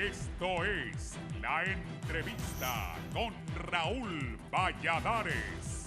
Esto es La Entrevista con Raúl Valladares.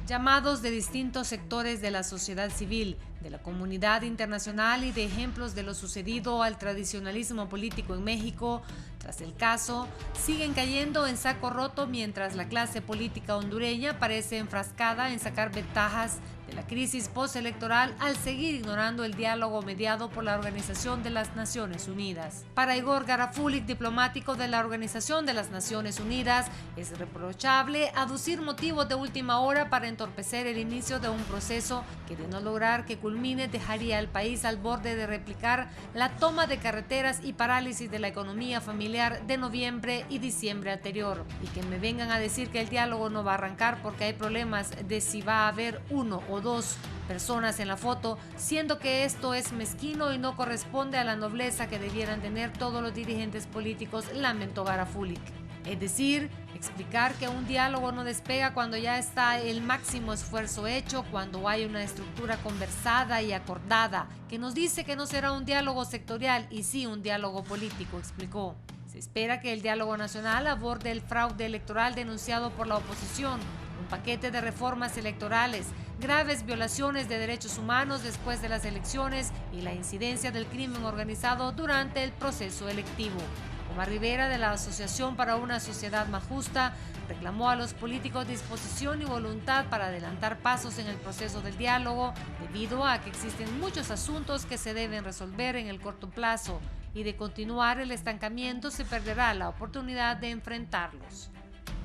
Llamados de distintos sectores de la sociedad civil, de la comunidad internacional y de ejemplos de lo sucedido al tradicionalismo político en México, tras el caso, siguen cayendo en saco roto mientras la clase política hondureña parece enfrascada en sacar ventajas de la crisis postelectoral al seguir ignorando el diálogo mediado por la Organización de las Naciones Unidas. Para Igor Garafulik, diplomático de la Organización de las Naciones Unidas, es reprochable aducir motivos de última hora para entorpecer el inicio de un proceso que, de no lograr que culmine, dejaría al país al borde de replicar la toma de carreteras y parálisis de la economía familiar de noviembre y diciembre anterior. Y que me vengan a decir que el diálogo no va a arrancar porque hay problemas de si va a haber uno o dos personas en la foto, siendo que esto es mezquino y no corresponde a la nobleza que debieran tener todos los dirigentes políticos, lamentó Garafulik. Es decir, explicar que un diálogo no despega cuando ya está el máximo esfuerzo hecho, cuando hay una estructura conversada y acordada, que nos dice que no será un diálogo sectorial y sí un diálogo político, explicó. Se espera que el diálogo nacional aborde el fraude electoral denunciado por la oposición, un paquete de reformas electorales, graves violaciones de derechos humanos después de las elecciones y la incidencia del crimen organizado durante el proceso electivo. Omar Rivera, de la Asociación para una Sociedad Más Justa, reclamó a los políticos disposición y voluntad para adelantar pasos en el proceso del diálogo, debido a que existen muchos asuntos que se deben resolver en el corto plazo, y de continuar el estancamiento se perderá la oportunidad de enfrentarlos.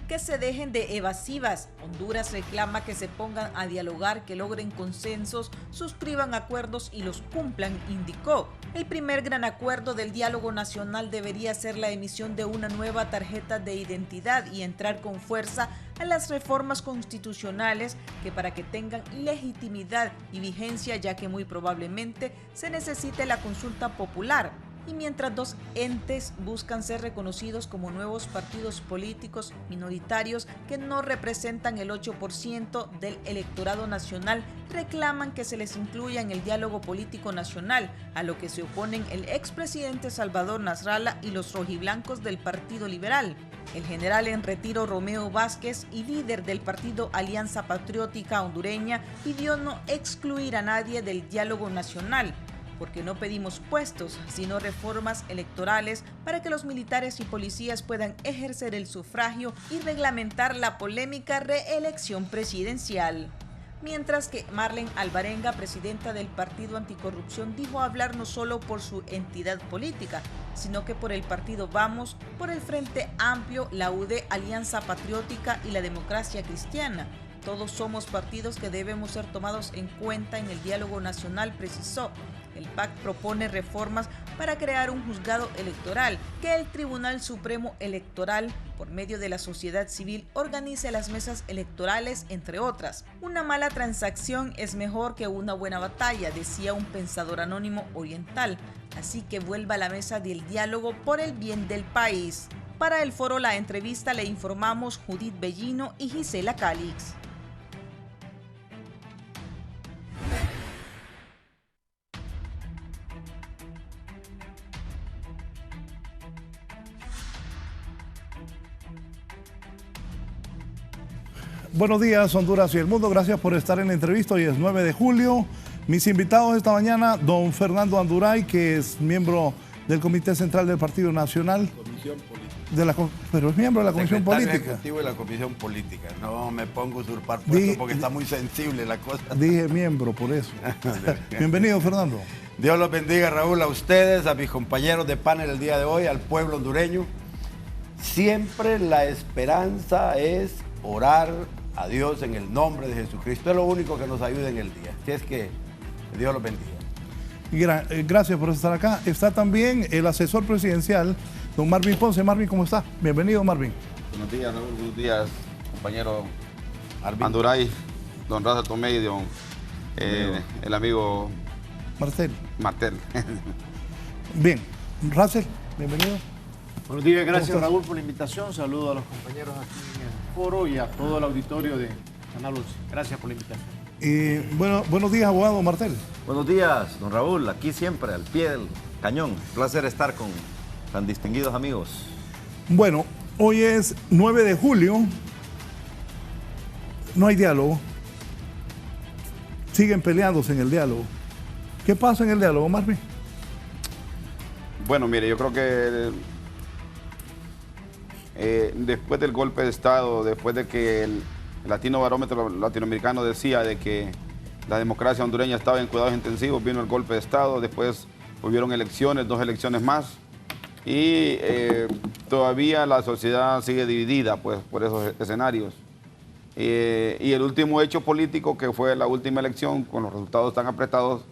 Que se dejen de evasivas. Honduras reclama que se pongan a dialogar, que logren consensos, suscriban acuerdos y los cumplan, indicó. El primer gran acuerdo del diálogo nacional debería ser la emisión de una nueva tarjeta de identidad y entrar con fuerza a las reformas constitucionales que para que tengan legitimidad y vigencia, ya que muy probablemente se necesite la consulta popular. Y mientras dos entes buscan ser reconocidos como nuevos partidos políticos minoritarios que no representan el 8% del electorado nacional, reclaman que se les incluya en el diálogo político nacional, a lo que se oponen el expresidente Salvador Nasralla y los rojiblancos del Partido Liberal. El general en retiro Romeo Vázquez y líder del partido Alianza Patriótica Hondureña pidió no excluir a nadie del diálogo nacional, porque no pedimos puestos, sino reformas electorales para que los militares y policías puedan ejercer el sufragio y reglamentar la polémica reelección presidencial. Mientras que Marlene Alvarenga, presidenta del Partido Anticorrupción, dijo hablar no solo por su entidad política, sino que por el partido Vamos, por el Frente Amplio, la UD, Alianza Patriótica y la Democracia Cristiana. Todos somos partidos que debemos ser tomados en cuenta en el diálogo nacional, precisó. El PAC propone reformas para crear un juzgado electoral, que el Tribunal Supremo Electoral, por medio de la sociedad civil, organice las mesas electorales, entre otras. Una mala transacción es mejor que una buena batalla, decía un pensador anónimo oriental. Así que vuelva a la mesa del diálogo por el bien del país. Para el foro La Entrevista le informamos Judith Bellino y Gisela Calix. Buenos días, Honduras y el mundo. Gracias por estar en la entrevista. Hoy es 9 de julio. Mis invitados esta mañana, don Fernando Anduray, que es miembro del Comité Central del Partido Nacional. Comisión Política. Pero es miembro de la Comisión Política. Ejecutivo de la Comisión Política. No me pongo a usurpar puesto porque está muy sensible la cosa. Dije miembro, por eso. Bienvenido, Fernando. Dios los bendiga, Raúl, a ustedes, a mis compañeros de panel el día de hoy, al pueblo hondureño. Siempre la esperanza es orar a Dios en el nombre de Jesucristo. Es lo único que nos ayuda en el día. Así es que Dios los bendiga. Gracias por estar acá. Está también el asesor presidencial, don Marvin Ponce. Marvin, ¿cómo está? Bienvenido, Marvin. Buenos días, Raúl. Buenos días, compañero Anduray, don Raza Tomé y don el amigo Martel. Bien. Russell, bienvenido. Buenos días, gracias Raúl por la invitación. Saludo a los compañeros aquí en el foro y a todo el auditorio de Canal 11. Gracias por la invitación. Buenos días, abogado Martel. Buenos días, don Raúl. Aquí siempre, al pie Cañón, placer estar con tan distinguidos amigos. Bueno, hoy es 9 de julio. No hay diálogo. Siguen peleándose en el diálogo. ¿Qué pasa en el diálogo, Marvin? Bueno, mire, yo creo que después del golpe de Estado, después de que el Barómetro latinoamericano decía de que la democracia hondureña estaba en cuidados intensivos, vino el golpe de Estado, después hubieron elecciones, 2 elecciones más, y todavía la sociedad sigue dividida pues, por esos escenarios. Y el último hecho político, que fue la última elección, con los resultados tan apretados,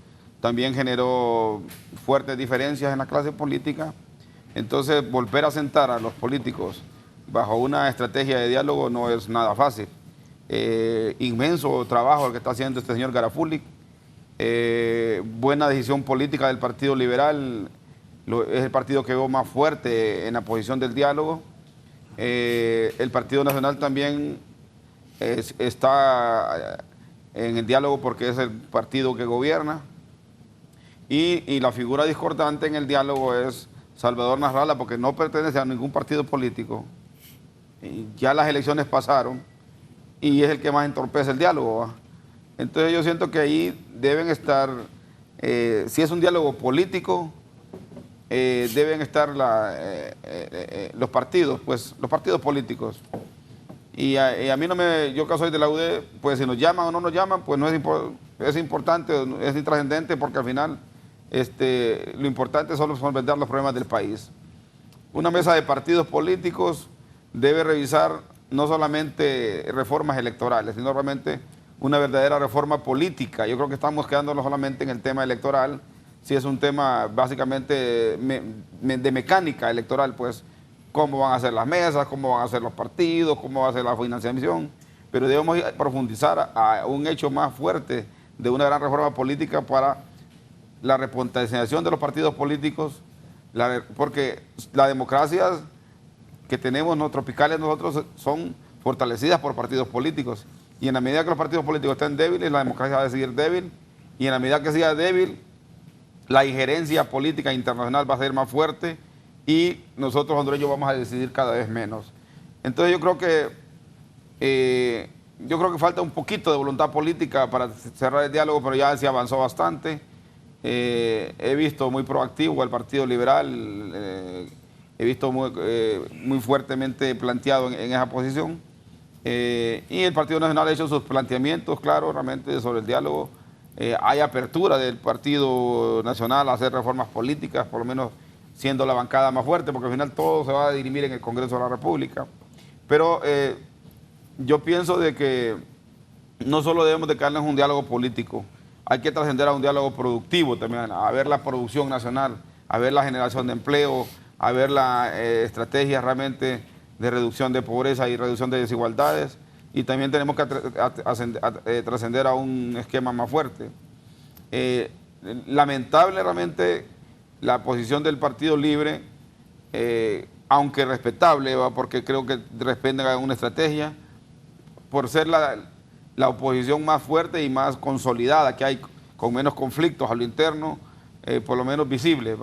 también generó fuertes diferencias en la clase política. Entonces, volver a sentar a los políticos bajo una estrategia de diálogo no es nada fácil. Inmenso trabajo el que está haciendo este señor Garafuli. Buena decisión política del Partido Liberal. Es el partido que veo más fuerte en la posición del diálogo. El Partido Nacional también está en el diálogo porque es el partido que gobierna. Y la figura discordante en el diálogo es Salvador Nasralla, porque no pertenece a ningún partido político. Y ya las elecciones pasaron y es el que más entorpece el diálogo, ¿va? Entonces yo siento que ahí deben estar, si es un diálogo político, deben estar los partidos, pues los partidos políticos. Y a mí no me, yo que soy de la UD, pues si nos llaman o no nos llaman, pues no es importante, es intrascendente, porque al final lo importante es solo solventar los problemas del país. Una mesa de partidos políticos debe revisar no solamente reformas electorales, sino realmente una verdadera reforma política. Yo creo que estamos quedándonos solamente en el tema electoral. Si es un tema básicamente de mecánica electoral, pues cómo van a ser las mesas, cómo van a ser los partidos, cómo va a ser la financiación, pero debemos profundizar a un hecho más fuerte de una gran reforma política para la repotentización de los partidos políticos, porque las democracias que tenemos tropicales nosotros son fortalecidas por partidos políticos, y en la medida que los partidos políticos estén débiles, la democracia va a seguir débil, y en la medida que siga débil, la injerencia política internacional va a ser más fuerte, y nosotros hondureños vamos a decidir cada vez menos. Entonces yo creo que falta un poquito de voluntad política para cerrar el diálogo, pero ya se avanzó bastante. He visto muy proactivo al Partido Liberal, he visto muy fuertemente planteado en esa posición. Y el Partido Nacional ha hecho sus planteamientos, claro, realmente sobre el diálogo. Hay apertura del Partido Nacional a hacer reformas políticas, por lo menos siendo la bancada más fuerte, porque al final todo se va a dirimir en el Congreso de la República. Pero yo pienso de que no solo debemos de quedarnos en un diálogo político, hay que trascender a un diálogo productivo también, a ver la producción nacional, a ver la generación de empleo, a ver la estrategia realmente de reducción de pobreza y reducción de desigualdades, y también tenemos que trascender a un esquema más fuerte. Lamentable realmente la posición del Partido Libre, aunque respetable, porque creo que responden a una estrategia, por ser la oposición más fuerte y más consolidada que hay, con menos conflictos a lo interno, por lo menos visibles.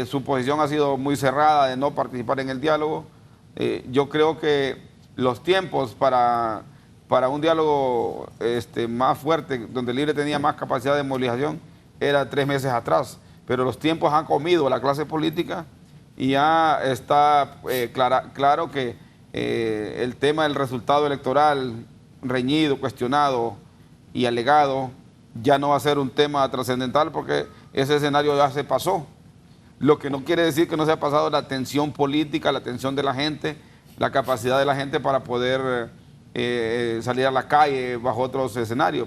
Su posición ha sido muy cerrada de no participar en el diálogo. Yo creo que los tiempos para un diálogo más fuerte, donde el Libre tenía más capacidad de movilización, era 3 meses atrás. Pero los tiempos han comido a la clase política y ya está claro que el tema del resultado electoral reñido, cuestionado y alegado ya no va a ser un tema trascendental, porque ese escenario ya se pasó. Lo que no quiere decir que no se ha pasado la tensión política, la tensión de la gente, la capacidad de la gente para poder salir a la calle bajo otros escenarios.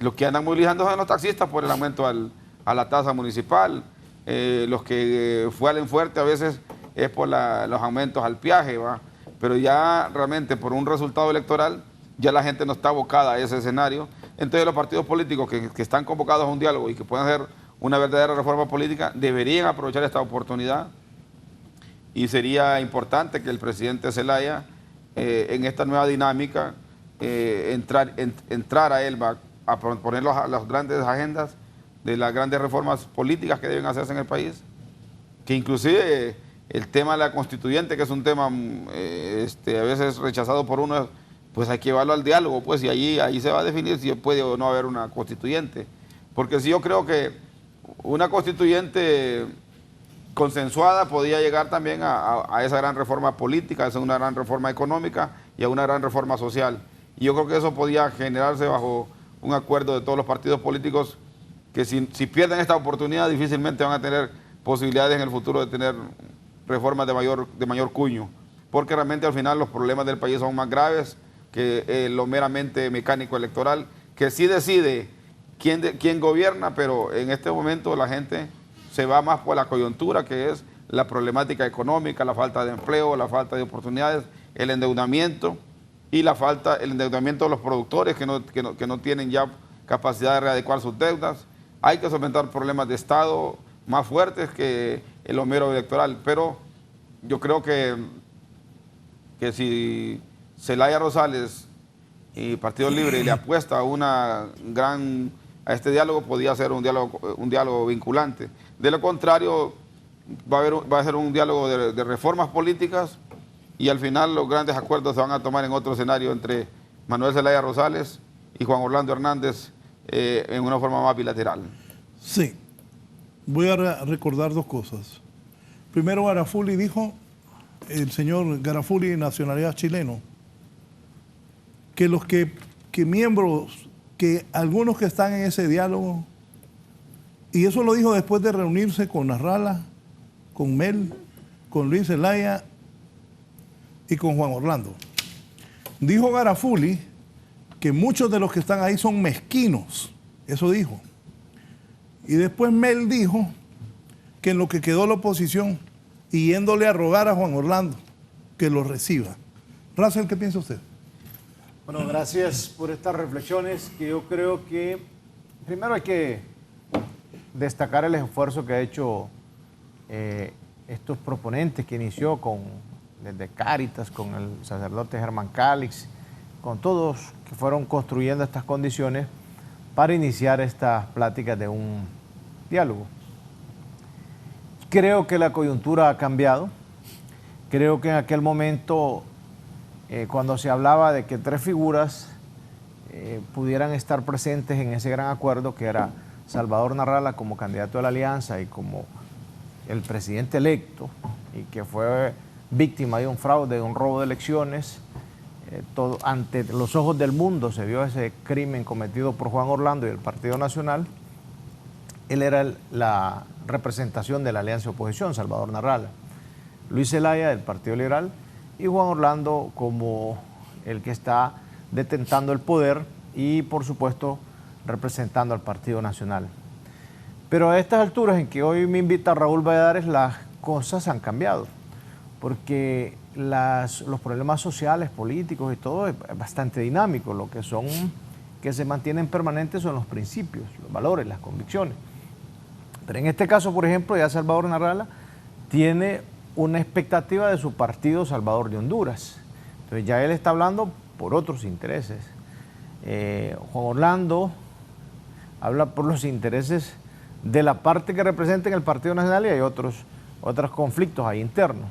Los que andan movilizando son los taxistas por el aumento a la tasa municipal. Los que fuelen fuerte a veces es por los aumentos al peaje, pero ya realmente por un resultado electoral ya la gente no está abocada a ese escenario. Entonces los partidos políticos que están convocados a un diálogo y que puedan hacer una verdadera reforma política deberían aprovechar esta oportunidad, y sería importante que el presidente Zelaya en esta nueva dinámica entrar a él a poner las grandes agendas de las grandes reformas políticas que deben hacerse en el país, que inclusive el tema de la constituyente, que es un tema a veces rechazado por uno, pues hay que llevarlo al diálogo, pues, y ahí se va a definir si puede o no haber una constituyente. Porque si yo creo que una constituyente consensuada podía llegar también a esa gran reforma política, a una gran reforma económica y a una gran reforma social. Y yo creo que eso podía generarse bajo un acuerdo de todos los partidos políticos que si pierden esta oportunidad difícilmente van a tener posibilidades en el futuro de tener reformas de mayor cuño, porque realmente al final los problemas del país son más graves que lo meramente mecánico electoral, que sí decide quién gobierna, pero en este momento la gente se va más por la coyuntura, que es la problemática económica, la falta de empleo, la falta de oportunidades, el endeudamiento y el endeudamiento de los productores que no tienen ya capacidad de readecuar sus deudas. Hay que solventar problemas de Estado más fuertes que el mero electoral, pero yo creo que si Zelaya Rosales y Partido Libre le apuesta a este diálogo, podría ser un diálogo vinculante. De lo contrario, va a ser un diálogo de reformas políticas y al final los grandes acuerdos se van a tomar en otro escenario entre Manuel Zelaya Rosales y Juan Orlando Hernández en una forma más bilateral. Sí. Voy a recordar dos cosas. Primero, Garafuli dijo, el señor Garafuli, nacionalidad chileno, que los que algunos que están en ese diálogo, y eso lo dijo después de reunirse con Nasrallah, con Mel, con Luis Zelaya y con Juan Orlando. Dijo Garafuli que muchos de los que están ahí son mezquinos, eso dijo. Y después Mel dijo que en lo que quedó la oposición, y yéndole a rogar a Juan Orlando que lo reciba. Russell, ¿qué piensa usted? Bueno, gracias por estas reflexiones, que yo creo que primero hay que destacar el esfuerzo que ha hecho estos proponentes, que inició desde Cáritas, con el sacerdote Germán Calix, con todos que fueron construyendo estas condiciones para iniciar estas pláticas de un diálogo. Creo que la coyuntura ha cambiado. Creo que en aquel momento, cuando se hablaba de que tres figuras pudieran estar presentes en ese gran acuerdo, que era Salvador Nasrallah como candidato de la alianza y como el presidente electo, y que fue víctima de un fraude, de un robo de elecciones, ante los ojos del mundo se vio ese crimen cometido por Juan Orlando y el Partido Nacional. Él era la representación de la alianza de oposición, Salvador Nasrallah, Luis Zelaya del Partido Liberal y Juan Orlando como el que está detentando el poder y, por supuesto, representando al Partido Nacional. Pero a estas alturas en que hoy me invita Raúl Valladares, las cosas han cambiado, porque los problemas sociales, políticos y todo es bastante dinámico. Lo que se mantienen permanentes son los principios, los valores, las convicciones. Pero en este caso, por ejemplo, ya Salvador Nasrallah tiene una expectativa de su partido Salvador de Honduras. Entonces ya él está hablando por otros intereses. Juan Orlando habla por los intereses de la parte que representa en el Partido Nacional, y hay otros conflictos ahí internos.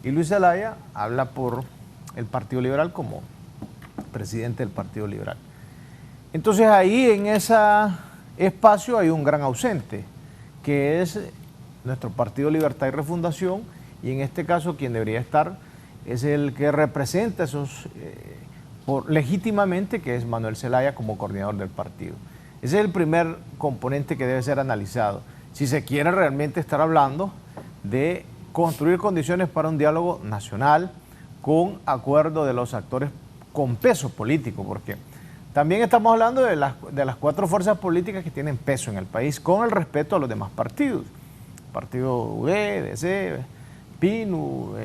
Y Luis Zelaya habla por el Partido Liberal como presidente del Partido Liberal. Entonces ahí en ese espacio hay un gran ausente, que es nuestro Partido Libertad y Refundación, y en este caso quien debería estar es el que representa esos legítimamente, que es Manuel Zelaya como coordinador del partido. Ese es el primer componente que debe ser analizado, si se quiere realmente estar hablando de construir condiciones para un diálogo nacional con acuerdo de los actores con peso político, porque también estamos hablando de las cuatro fuerzas políticas que tienen peso en el país, con el respeto a los demás partidos. Partido UD, DC, PINU,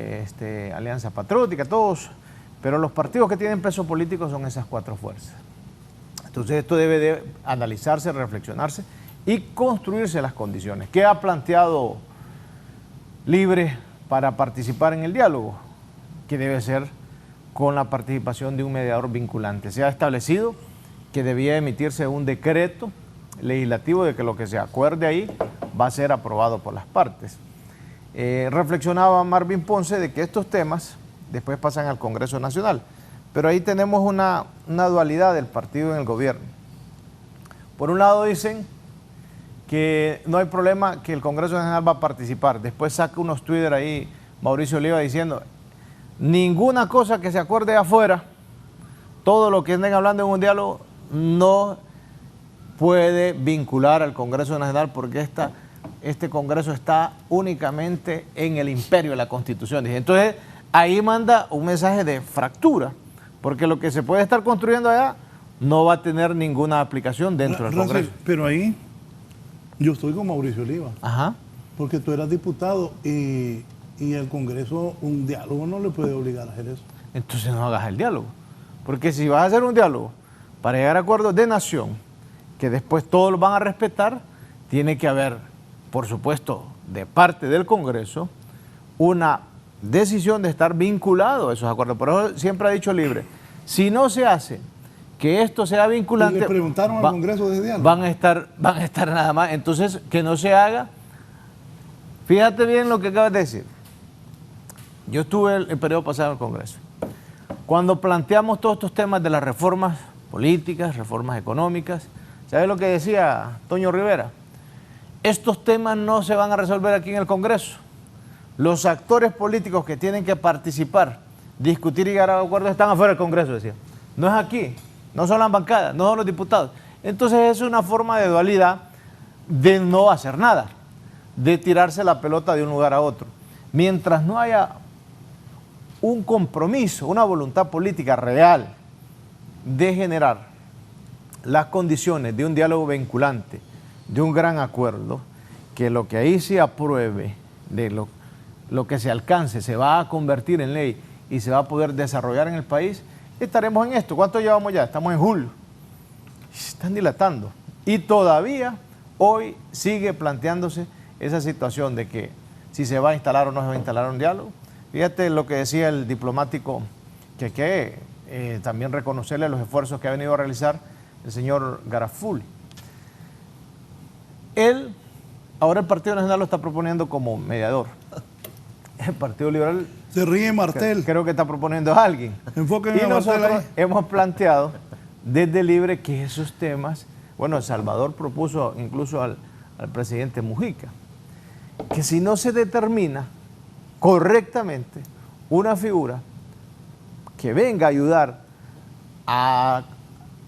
Alianza Patriótica, todos. Pero los partidos que tienen peso político son esas cuatro fuerzas. Entonces esto debe de analizarse, reflexionarse y construirse las condiciones. ¿Qué ha planteado Libre para participar en el diálogo? Que debe ser con la participación de un mediador vinculante. Se ha establecido que debía emitirse un decreto legislativo de que lo que se acuerde ahí va a ser aprobado por las partes. Reflexionaba Marvin Ponce de que estos temas después pasan al Congreso Nacional, pero ahí tenemos una dualidad del partido en el gobierno. Por un lado dicen que no hay problema, que el Congreso Nacional va a participar. Después saca unos Twitter ahí Mauricio Oliva diciendo ninguna cosa que se acuerde afuera, todo lo que estén hablando en un diálogo no puede vincular al Congreso Nacional porque este Congreso está únicamente en el imperio de la Constitución. Entonces ahí manda un mensaje de fractura, porque lo que se puede estar construyendo allá no va a tener ninguna aplicación dentro del Congreso. Pero ahí yo estoy con Mauricio Oliva. Ajá. Porque tú eras diputado y el Congreso, un diálogo no le puede obligar a hacer eso. Entonces no hagas el diálogo. Porque si vas a hacer un diálogo para llegar a acuerdos de nación, que después todos lo van a respetar, tiene que haber, por supuesto, de parte del Congreso, una decisión de estar vinculado a esos acuerdos. Por eso siempre ha dicho Libre, si no se hace que esto sea vinculante... ¿Y le preguntaron al Congreso de diálogo? Van a estar nada más. Entonces, que no se haga. Fíjate bien lo que acabas de decir. Yo estuve el periodo pasado en el Congreso. Cuando planteamos todos estos temas de las reformas políticas, reformas económicas, ¿sabes lo que decía Toño Rivera? Estos temas no se van a resolver aquí en el Congreso. Los actores políticos que tienen que participar, discutir y llegar a acuerdos están afuera del Congreso, decía. No es aquí, no son las bancadas, no son los diputados. Entonces es una forma de dualidad de no hacer nada, de tirarse la pelota de un lugar a otro. Mientras no haya un compromiso, una voluntad política real de generar las condiciones de un diálogo vinculante, de un gran acuerdo, que lo que ahí se apruebe, de lo que se alcance, se va a convertir en ley y se va a poder desarrollar en el país, estaremos en esto. ¿Cuánto llevamos ya? Estamos en julio. Están dilatando. Y todavía hoy sigue planteándose esa situación de que si se va a instalar o no se va a instalar un diálogo. Fíjate lo que decía el diplomático, que hay que también reconocerle los esfuerzos que ha venido a realizar el señor Garafuli. Ahora el Partido Nacional lo está proponiendo como mediador. El Partido Liberal... Se ríe Martel. Creo que está proponiendo a alguien. Enfoquen y a nosotros Martel ahí. hemos planteado desde Libre que esos temas... Bueno, El Salvador propuso incluso al presidente Mujica, que si no se determina correctamente una figura que venga a ayudar a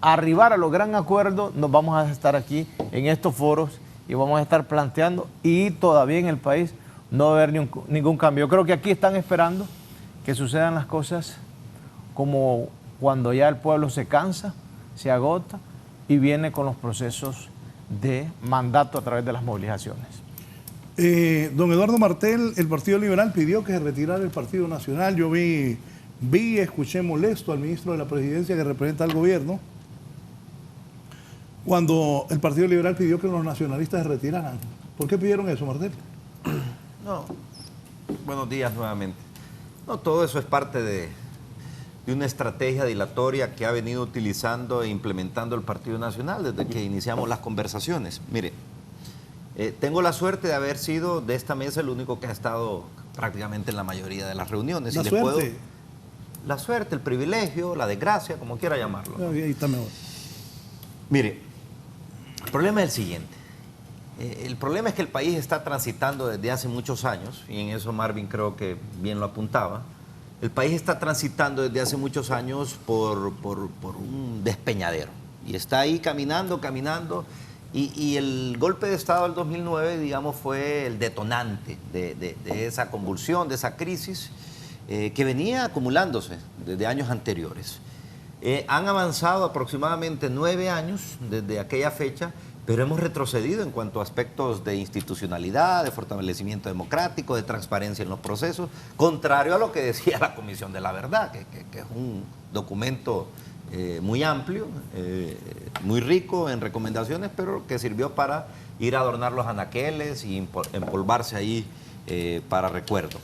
arribar a los gran acuerdos, nos vamos a estar aquí en estos foros y vamos a estar planteando, y todavía en el país no va a haber ningún cambio. Yo creo que aquí están esperando que sucedan las cosas como cuando ya el pueblo se cansa, se agota y viene con los procesos de mandato a través de las movilizaciones. Don Eduardo Martel, el Partido Liberal pidió que se retirara el Partido Nacional. Yo escuché molesto al ministro de la Presidencia que representa al gobierno cuando el Partido Liberal pidió que los nacionalistas se retiraran. ¿Por qué pidieron eso, Martel? No, buenos días nuevamente. No, todo eso es parte de una estrategia dilatoria que ha venido utilizando e implementando el Partido Nacional desde que iniciamos las conversaciones. Mire, tengo la suerte de haber sido de esta mesa el único que ha estado prácticamente en la mayoría de las reuniones. La suerte. La suerte, el privilegio, la desgracia, como quiera llamarlo. Ahí está mejor. Mire, el problema es el siguiente. El problema es que el país está transitando desde hace muchos años, y en eso Marvin creo que bien lo apuntaba. El país está transitando desde hace muchos años por un despeñadero. Y está ahí caminando, y el golpe de Estado del 2009, digamos, fue el detonante de esa convulsión, de esa crisis que venía acumulándose desde años anteriores. Han avanzado aproximadamente 9 años desde aquella fecha, pero hemos retrocedido en cuanto a aspectos de institucionalidad, de fortalecimiento democrático, de transparencia en los procesos, contrario a lo que decía la Comisión de la Verdad, que es un documento muy amplio, muy rico en recomendaciones, pero que sirvió para ir a adornar los anaqueles y empolvarse ahí para recuerdo.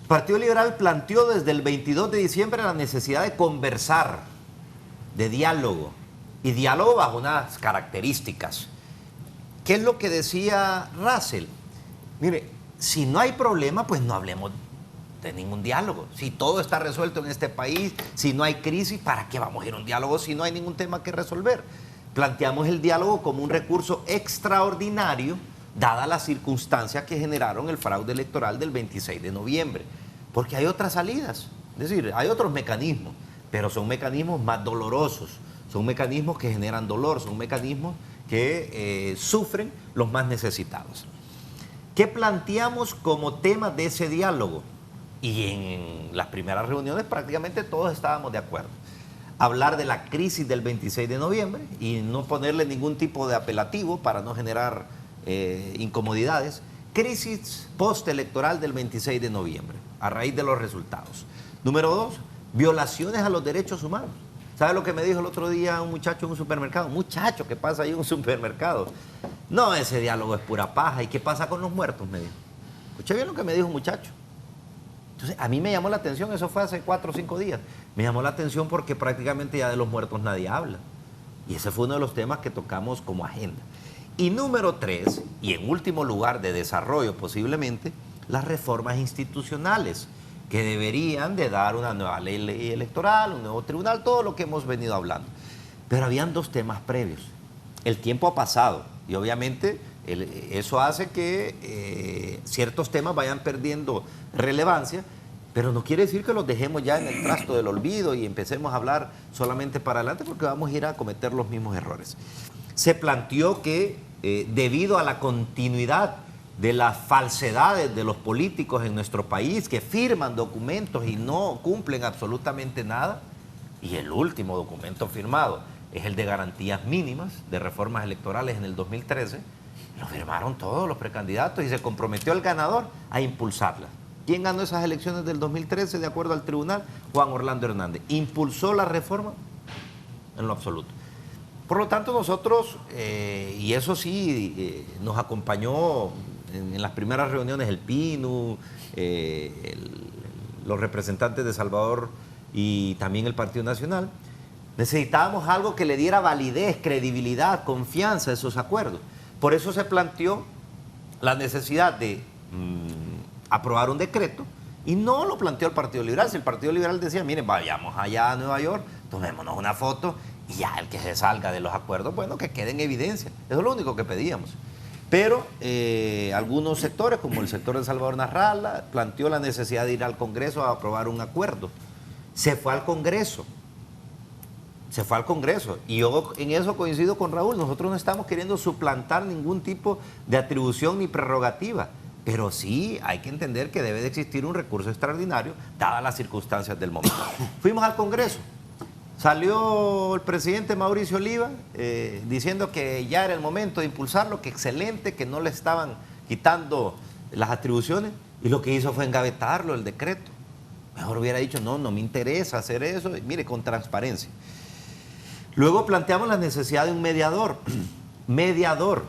El Partido Liberal planteó desde el 22 de diciembre la necesidad de conversar, de diálogo, y diálogo bajo unas características. ¿Qué es lo que decía Russell? Mire, si no hay problema, pues no hablemos de ningún diálogo. Si todo está resuelto en este país, si no hay crisis, ¿para qué vamos a ir a un diálogo si no hay ningún tema que resolver? Planteamos el diálogo como un recurso extraordinario, dadas las circunstancias que generaron el fraude electoral del 26 de noviembre. Porque hay otras salidas, es decir, hay otros mecanismos, pero son mecanismos más dolorosos, son mecanismos que generan dolor, son mecanismos que sufren los más necesitados. ¿Qué planteamos como tema de ese diálogo? Y en las primeras reuniones prácticamente todos estábamos de acuerdo. Hablar de la crisis del 26 de noviembre y no ponerle ningún tipo de apelativo para no generar incomodidades. Crisis postelectoral del 26 de noviembre, a raíz de los resultados. Número 2, violaciones a los derechos humanos. ¿Sabe lo que me dijo el otro día un muchacho en un supermercado? Un muchacho que pasa ahí en un supermercado. No, ese diálogo es pura paja. ¿Y qué pasa con los muertos? Me dijo. Escuché bien lo que me dijo un muchacho. Entonces, a mí me llamó la atención, eso fue hace 4 o 5 días. Me llamó la atención porque prácticamente ya de los muertos nadie habla. Y ese fue uno de los temas que tocamos como agenda. Y número 3, y en último lugar de desarrollo posiblemente, las reformas institucionales, que deberían de dar una nueva ley electoral, un nuevo tribunal, todo lo que hemos venido hablando. Pero habían 2 temas previos. El tiempo ha pasado y obviamente eso hace que ciertos temas vayan perdiendo relevancia, pero no quiere decir que los dejemos ya en el trasto del olvido y empecemos a hablar solamente para adelante, porque vamos a ir a cometer los mismos errores. Se planteó que debido a la continuidad de las falsedades de los políticos en nuestro país, que firman documentos y no cumplen absolutamente nada, y el último documento firmado es el de garantías mínimas de reformas electorales en el 2013, lo firmaron todos los precandidatos y se comprometió el ganador a impulsarlas. ¿Quién ganó esas elecciones del 2013 de acuerdo al tribunal? Juan Orlando Hernández. ¿Impulsó la reforma? En lo absoluto. Por lo tanto, nosotros, y eso sí, nos acompañó en las primeras reuniones el PINU, los representantes de Salvador y también el Partido Nacional. Necesitábamos algo que le diera validez, credibilidad, confianza a esos acuerdos. Por eso se planteó la necesidad de aprobar un decreto y no lo planteó el Partido Liberal. Si el Partido Liberal decía, miren, vayamos allá a Nueva York, tomémonos una foto y ya el que se salga de los acuerdos, bueno, que quede en evidencia. Eso es lo único que pedíamos. Pero algunos sectores, como el sector de Salvador Narrala, planteó la necesidad de ir al Congreso a aprobar un acuerdo. Se fue al Congreso. Se fue al Congreso. Y yo en eso coincido con Raúl. Nosotros no estamos queriendo suplantar ningún tipo de atribución ni prerrogativa. Pero sí hay que entender que debe de existir un recurso extraordinario, dadas las circunstancias del momento. Fuimos al Congreso. Salió el presidente Mauricio Oliva diciendo que ya era el momento de impulsarlo, que excelente, que no le estaban quitando las atribuciones, y lo que hizo fue engavetarlo, el decreto. Mejor hubiera dicho, no me interesa hacer eso, y mire, con transparencia. Luego planteamos la necesidad de un mediador. Mediador.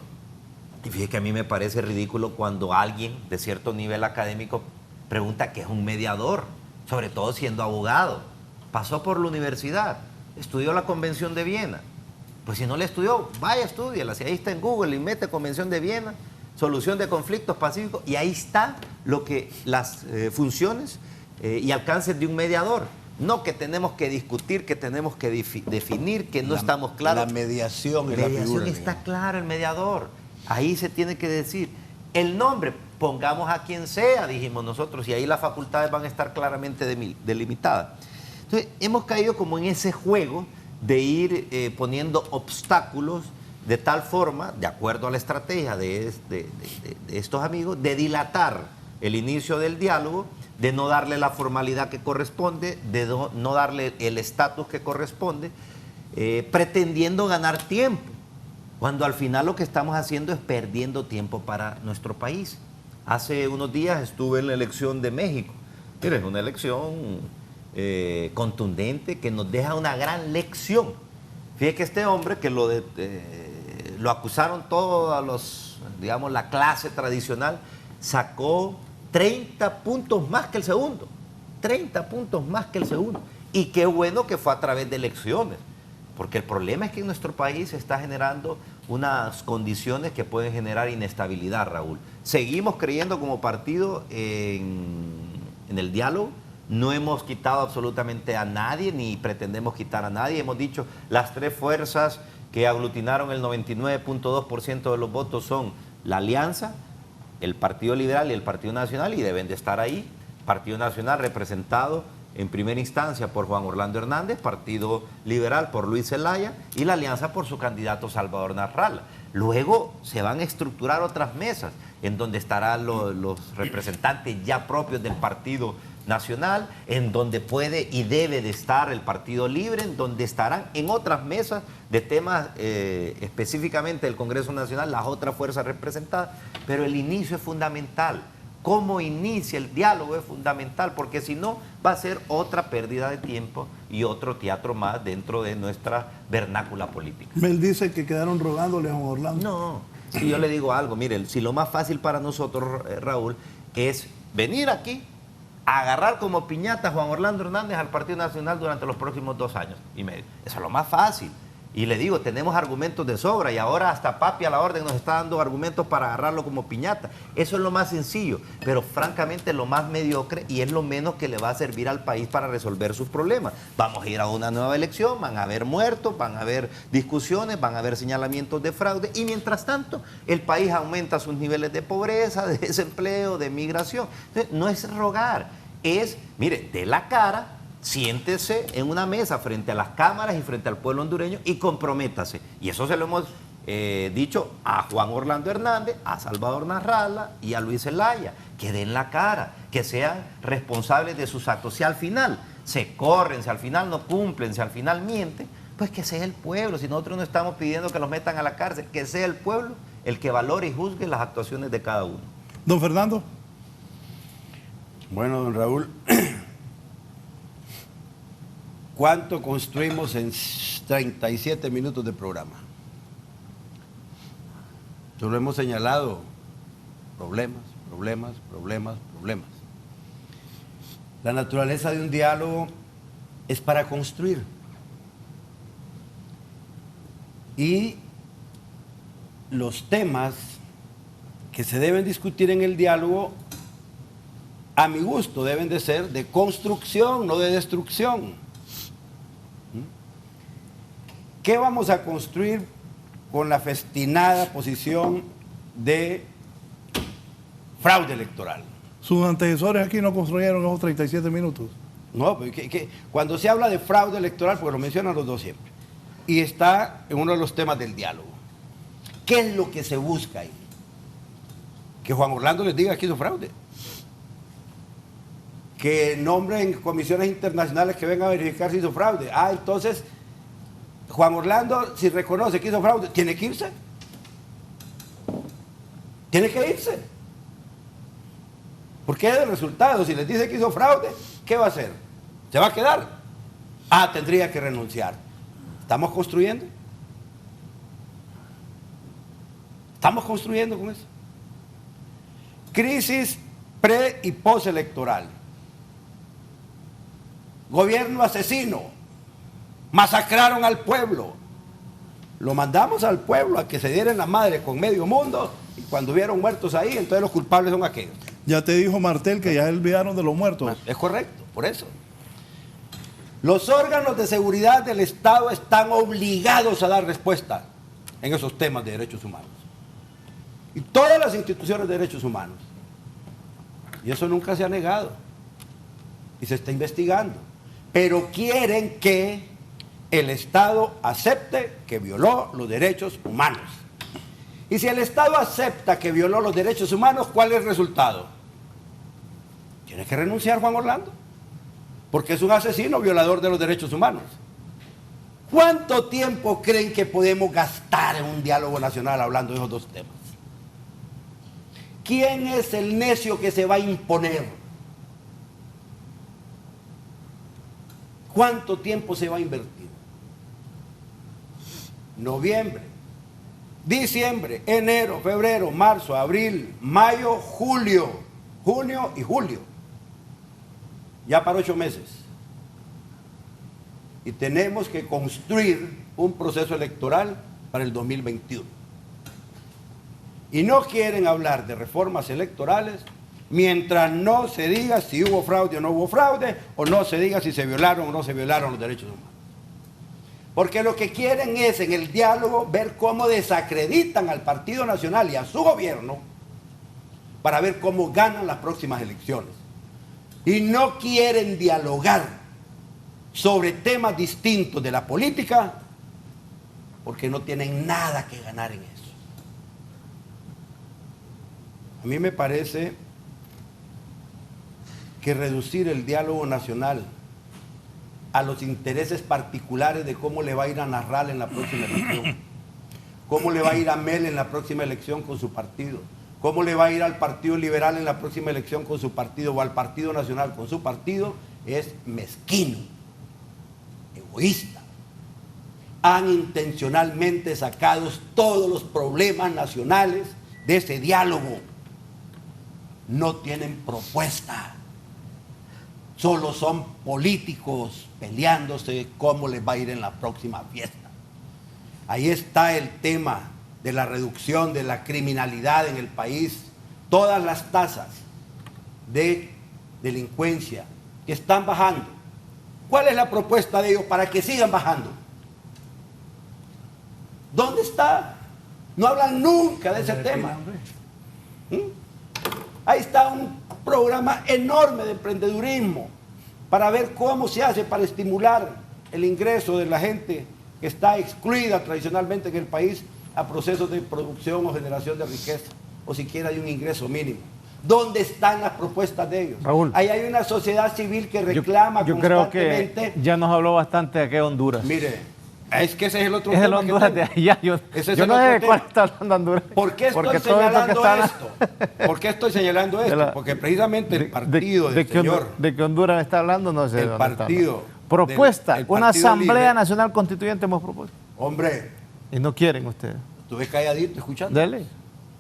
Y fíjate que a mí me parece ridículo cuando alguien de cierto nivel académico pregunta qué es un mediador, sobre todo siendo abogado. Pasó por la universidad, estudió la Convención de Viena. Pues si no la estudió, vaya, estúdiala. Si ahí está en Google y mete Convención de Viena, solución de conflictos pacíficos, y ahí está lo que las funciones y alcances de un mediador. No que tenemos que discutir, que tenemos que definir, que no estamos claros. La mediación es la figura. Mediación está claro, el mediador. Ahí se tiene que decir el nombre, pongamos a quien sea, dijimos nosotros, y ahí las facultades van a estar claramente delimitadas. Entonces, hemos caído como en ese juego de ir poniendo obstáculos de tal forma, de acuerdo a la estrategia de estos amigos, de dilatar el inicio del diálogo, de no darle la formalidad que corresponde, de no darle el estatus que corresponde, pretendiendo ganar tiempo, cuando al final lo que estamos haciendo es perdiendo tiempo para nuestro país. Hace unos días estuve en la elección de México. Mira, es una elección contundente que nos deja una gran lección. Fíjate que este hombre que lo acusaron todos los, digamos, la clase tradicional, sacó 30 puntos más que el segundo. 30 puntos más que el segundo. Y qué bueno que fue a través de elecciones, porque el problema es que en nuestro país se está generando unas condiciones que pueden generar inestabilidad, Raúl. Seguimos creyendo como partido en el diálogo. No hemos quitado absolutamente a nadie, ni pretendemos quitar a nadie. Hemos dicho, las tres fuerzas que aglutinaron el 99.2% de los votos son la Alianza, el Partido Liberal y el Partido Nacional, y deben de estar ahí. Partido Nacional representado en primera instancia por Juan Orlando Hernández, Partido Liberal por Luis Zelaya y la Alianza por su candidato Salvador Narrala. Luego se van a estructurar otras mesas en donde estarán los representantes ya propios del Partido Nacional, en donde puede y debe de estar el Partido Libre, en donde estarán en otras mesas de temas específicamente del Congreso Nacional las otras fuerzas representadas, pero el inicio es fundamental. Cómo inicia el diálogo es fundamental, porque si no va a ser otra pérdida de tiempo y otro teatro más dentro de nuestra vernácula política. Mel dice que quedaron rogándole a Juan Orlando. No, si yo le digo algo, miren, si lo más fácil para nosotros, Raúl, es venir aquí, agarrar como piñata a Juan Orlando Hernández al Partido Nacional durante los próximos 2 años y medio. Eso es lo más fácil. Y le digo, tenemos argumentos de sobra y ahora hasta Papi a la orden nos está dando argumentos para agarrarlo como piñata. Eso es lo más sencillo, pero francamente lo más mediocre y es lo menos que le va a servir al país para resolver sus problemas. Vamos a ir a una nueva elección, van a haber muertos, van a haber discusiones, van a haber señalamientos de fraude y mientras tanto el país aumenta sus niveles de pobreza, de desempleo, de migración. Entonces, no es rogar, es, mire, de la cara. Siéntese en una mesa frente a las cámaras y frente al pueblo hondureño y comprométase. Y eso se lo hemos dicho a Juan Orlando Hernández, a Salvador Narrala y a Luis Zelaya. Que den la cara, que sean responsables de sus actos. Si al final se corren, si al final no cumplen, si al final mienten, pues que sea el pueblo. Si nosotros no estamos pidiendo que los metan a la cárcel, que sea el pueblo el que valore y juzgue las actuaciones de cada uno. Don Fernando. Bueno, don Raúl, ¿cuánto construimos en 37 minutos de programa? Solo hemos señalado problemas. La naturaleza de un diálogo es para construir. Y los temas que se deben discutir en el diálogo, a mi gusto, deben de ser de construcción, no de destrucción. ¿Qué vamos a construir con la festinada posición de fraude electoral? Sus antecesores aquí no construyeron esos 37 minutos. No, cuando se habla de fraude electoral, porque lo mencionan los dos siempre, y está en uno de los temas del diálogo. ¿Qué es lo que se busca ahí? Que Juan Orlando les diga que hizo fraude. Que nombren comisiones internacionales que vengan a verificar si hizo fraude. Ah, entonces, Juan Orlando, si reconoce que hizo fraude, ¿tiene que irse? Tiene que irse. Porque es el resultado. Si les dice que hizo fraude, ¿qué va a hacer? ¿Se va a quedar? Ah, tendría que renunciar. ¿Estamos construyendo? ¿Estamos construyendo con eso? Crisis pre- y postelectoral. Gobierno asesino. Masacraron al pueblo. Lo mandamos al pueblo a que se dieran la madre con medio mundo y cuando hubieron muertos ahí, entonces los culpables son aquellos. Ya te dijo Martel que ya se olvidaron de los muertos. Es correcto, por eso. Los órganos de seguridad del Estado están obligados a dar respuesta en esos temas de derechos humanos. Y todas las instituciones de derechos humanos. Y eso nunca se ha negado. Y se está investigando. Pero quieren que el Estado acepte que violó los derechos humanos. Y si el Estado acepta que violó los derechos humanos, ¿cuál es el resultado? Tiene que renunciar Juan Orlando, porque es un asesino violador de los derechos humanos. ¿Cuánto tiempo creen que podemos gastar en un diálogo nacional hablando de esos dos temas? ¿Quién es el necio que se va a imponer? ¿Cuánto tiempo se va a invertir? Noviembre, diciembre, enero, febrero, marzo, abril, mayo, julio, junio y julio. Ya para 8 meses. y tenemos que construir un proceso electoral para el 2021. Y no quieren hablar de reformas electorales mientras no se diga si hubo fraude o no hubo fraude, o no se diga si se violaron o no se violaron los derechos humanos. Porque lo que quieren es en el diálogo ver cómo desacreditan al Partido Nacional y a su gobierno para ver cómo ganan las próximas elecciones. Y no quieren dialogar sobre temas distintos de la política porque no tienen nada que ganar en eso. A mí me parece que reducir el diálogo nacional a los intereses particulares de cómo le va a ir a Nasralla en la próxima elección, cómo le va a ir a Mel en la próxima elección con su partido, cómo le va a ir al Partido Liberal en la próxima elección con su partido, o al Partido Nacional con su partido, es mezquino, egoísta. Han intencionalmente sacado todos los problemas nacionales de ese diálogo. No tienen propuesta. Solo son políticos peleándose cómo les va a ir en la próxima fiesta. Ahí está el tema de la reducción de la criminalidad en el país. Todas las tasas de delincuencia que están bajando. ¿Cuál es la propuesta de ellos para que sigan bajando? ¿Dónde está? No hablan nunca de ese tema. Ahí está un programa enorme de emprendedurismo para ver cómo se hace para estimular el ingreso de la gente que está excluida tradicionalmente en el país a procesos de producción o generación de riqueza, o siquiera de un ingreso mínimo. ¿Dónde están las propuestas de ellos? Raúl, ahí hay una sociedad civil que reclama yo constantemente. creo que ya nos habló bastante de qué Honduras. Mire, es que ese es el otro es tema. el Honduras de allá. Yo no sé de cuál está hablando Honduras. ¿Por qué estoy señalando esto? ¿Por qué estoy señalando esto? Porque precisamente el partido del señor... ¿De qué Honduras me está hablando? No sé. El partido... Propuesta, una Asamblea Libre. Nacional Constituyente hemos propuesto. Hombre. Y no quieren ustedes. Estuve calladito escuchando. Dele.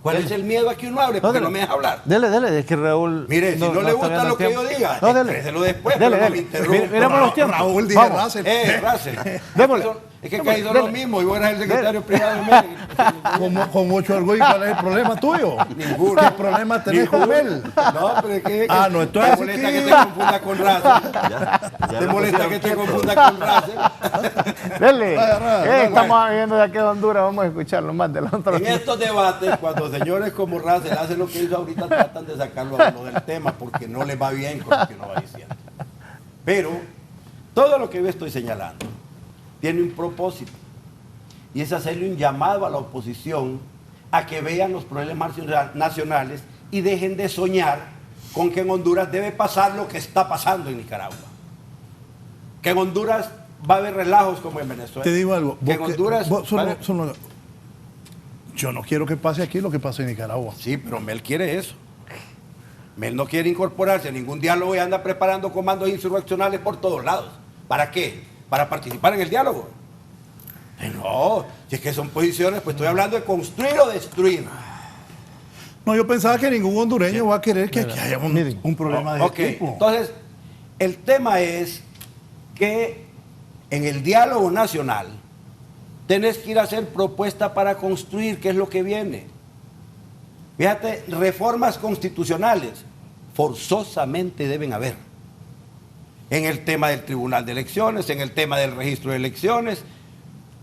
¿Cuál es el miedo a que uno hable? Porque no me deja hablar. Dele, es que Raúl... Mire, si no le gusta lo que yo diga, expréselo después, pero no me interrumpa. Miremos los tiempos. Raúl, dije Russell. Russell. Démosle. Es que casi son lo mismo, y vos eres el secretario privado de Mel. Con mucho orgullo, ¿cuál es el problema tuyo? Ninguno. ¿Qué problema tenés con él? No, pero es que... No, entonces... Te molesta que te confunda con Russell. Te molesta que te confunda con Russell. Dele. Estamos viendo de aquí de Honduras, vamos a escucharlo más de la otra. En estos debates, cuando señores como Russell hacen lo que hizo ahorita, tratan de sacarlo a lo del tema porque no les va bien con lo que uno va diciendo. Pero todo lo que yo estoy señalando tiene un propósito, y es hacerle un llamado a la oposición a que vean los problemas nacionales y dejen de soñar con que en Honduras debe pasar lo que está pasando en Nicaragua. Que en Honduras va a haber relajos como en Venezuela. Te digo algo. Que en Honduras... Yo no quiero que pase aquí lo que pase en Nicaragua. Sí, pero Mel quiere eso. Mel no quiere incorporarse a ningún diálogo y anda preparando comandos insurreccionales por todos lados. ¿Para qué? ¿Para participar en el diálogo? No, si es que son posiciones, pues estoy hablando de construir o destruir. No, yo pensaba que ningún hondureño va a querer que aquí haya un problema de este tipo. Entonces, el tema es que en el diálogo nacional tenés que ir a hacer propuestas para construir, qué es lo que viene. Fíjate, reformas constitucionales forzosamente deben haber. En el tema del Tribunal de Elecciones, en el tema del registro de elecciones,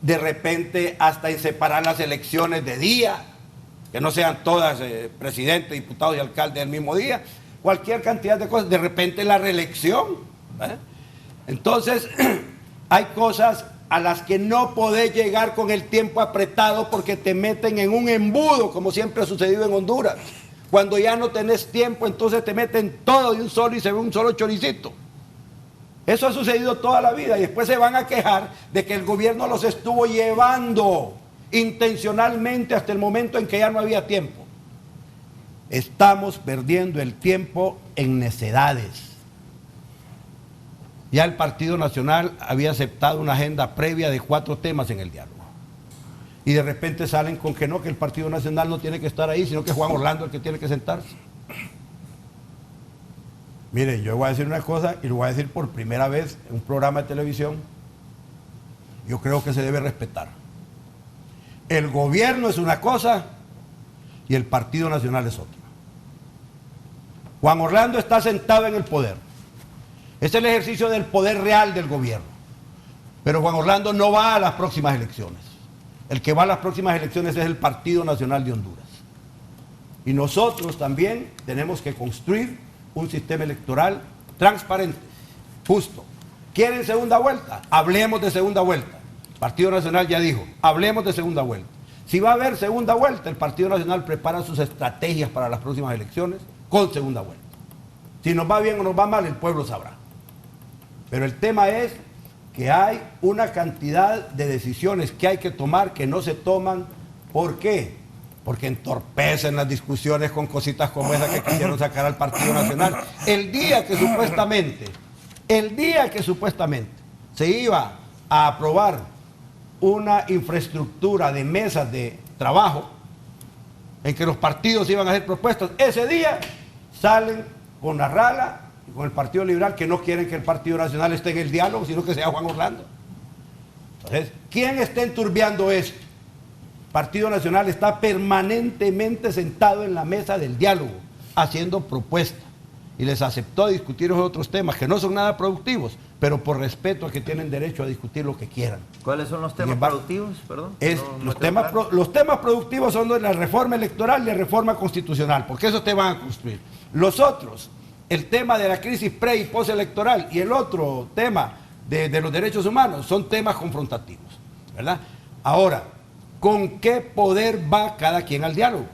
de repente hasta en separar las elecciones de día, que no sean todas presidente, diputados y alcalde del mismo día, cualquier cantidad de cosas, de repente la reelección. Entonces, hay cosas a las que no podés llegar con el tiempo apretado porque te meten en un embudo, como siempre ha sucedido en Honduras. Cuando ya no tenés tiempo, entonces te meten todo de un solo y se ve un solo choricito. Eso ha sucedido toda la vida y después se van a quejar de que el gobierno los estuvo llevando intencionalmente hasta el momento en que ya no había tiempo. Estamos perdiendo el tiempo en necedades. Ya el Partido Nacional había aceptado una agenda previa de 4 temas en el diálogo. Y de repente salen con que no, que el Partido Nacional no tiene que estar ahí, sino que es Juan Orlando el que tiene que sentarse. Mire, yo voy a decir una cosa y lo voy a decir por primera vez en un programa de televisión. yo creo que se debe respetar. El gobierno es una cosa y el Partido Nacional es otra. Juan Orlando está sentado en el poder. Es el ejercicio del poder real del gobierno. Pero Juan Orlando no va a las próximas elecciones. El que va a las próximas elecciones es el Partido Nacional de Honduras. Y nosotros también tenemos que construir un sistema electoral transparente, justo. ¿Quieren segunda vuelta? Hablemos de segunda vuelta. El Partido Nacional ya dijo, hablemos de segunda vuelta. Si va a haber segunda vuelta, el Partido Nacional prepara sus estrategias para las próximas elecciones con segunda vuelta. Si nos va bien o nos va mal, el pueblo sabrá. Pero el tema es que hay una cantidad de decisiones que hay que tomar que no se toman. ¿Por qué? Porque entorpecen las discusiones con cositas como esa que quisieron sacar al Partido Nacional. El día que supuestamente se iba a aprobar una infraestructura de mesas de trabajo en que los partidos iban a hacer propuestas, ese día salen con Narrala y con el Partido Liberal, que no quieren que el Partido Nacional esté en el diálogo, sino que sea Juan Orlando. Entonces, ¿quién está enturbiando esto? El Partido Nacional está permanentemente sentado en la mesa del diálogo, haciendo propuestas, y les aceptó discutir otros temas que no son nada productivos, pero por respeto a que tienen derecho a discutir lo que quieran. ¿Cuáles son los temas productivos? Perdón. Los temas productivos son de la reforma electoral y la reforma constitucional, porque esos te van a construir. Los otros, el tema de la crisis pre- y postelectoral, y el otro tema de los derechos humanos, son temas confrontativos, ¿verdad? Ahora, ¿con qué poder va cada quien al diálogo?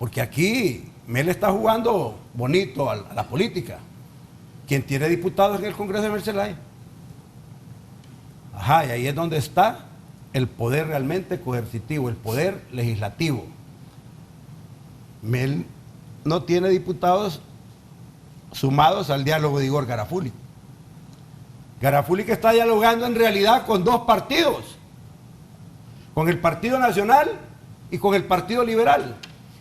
Porque aquí Mel está jugando bonito a la política. ¿Quién tiene diputados en el Congreso de Mercelay? Ajá, y ahí es donde está el poder realmente coercitivo, el poder legislativo. Mel no tiene diputados sumados al diálogo de Igor Garafuli. Garafuli que está dialogando en realidad con dos partidos, con el Partido Nacional y con el Partido Liberal,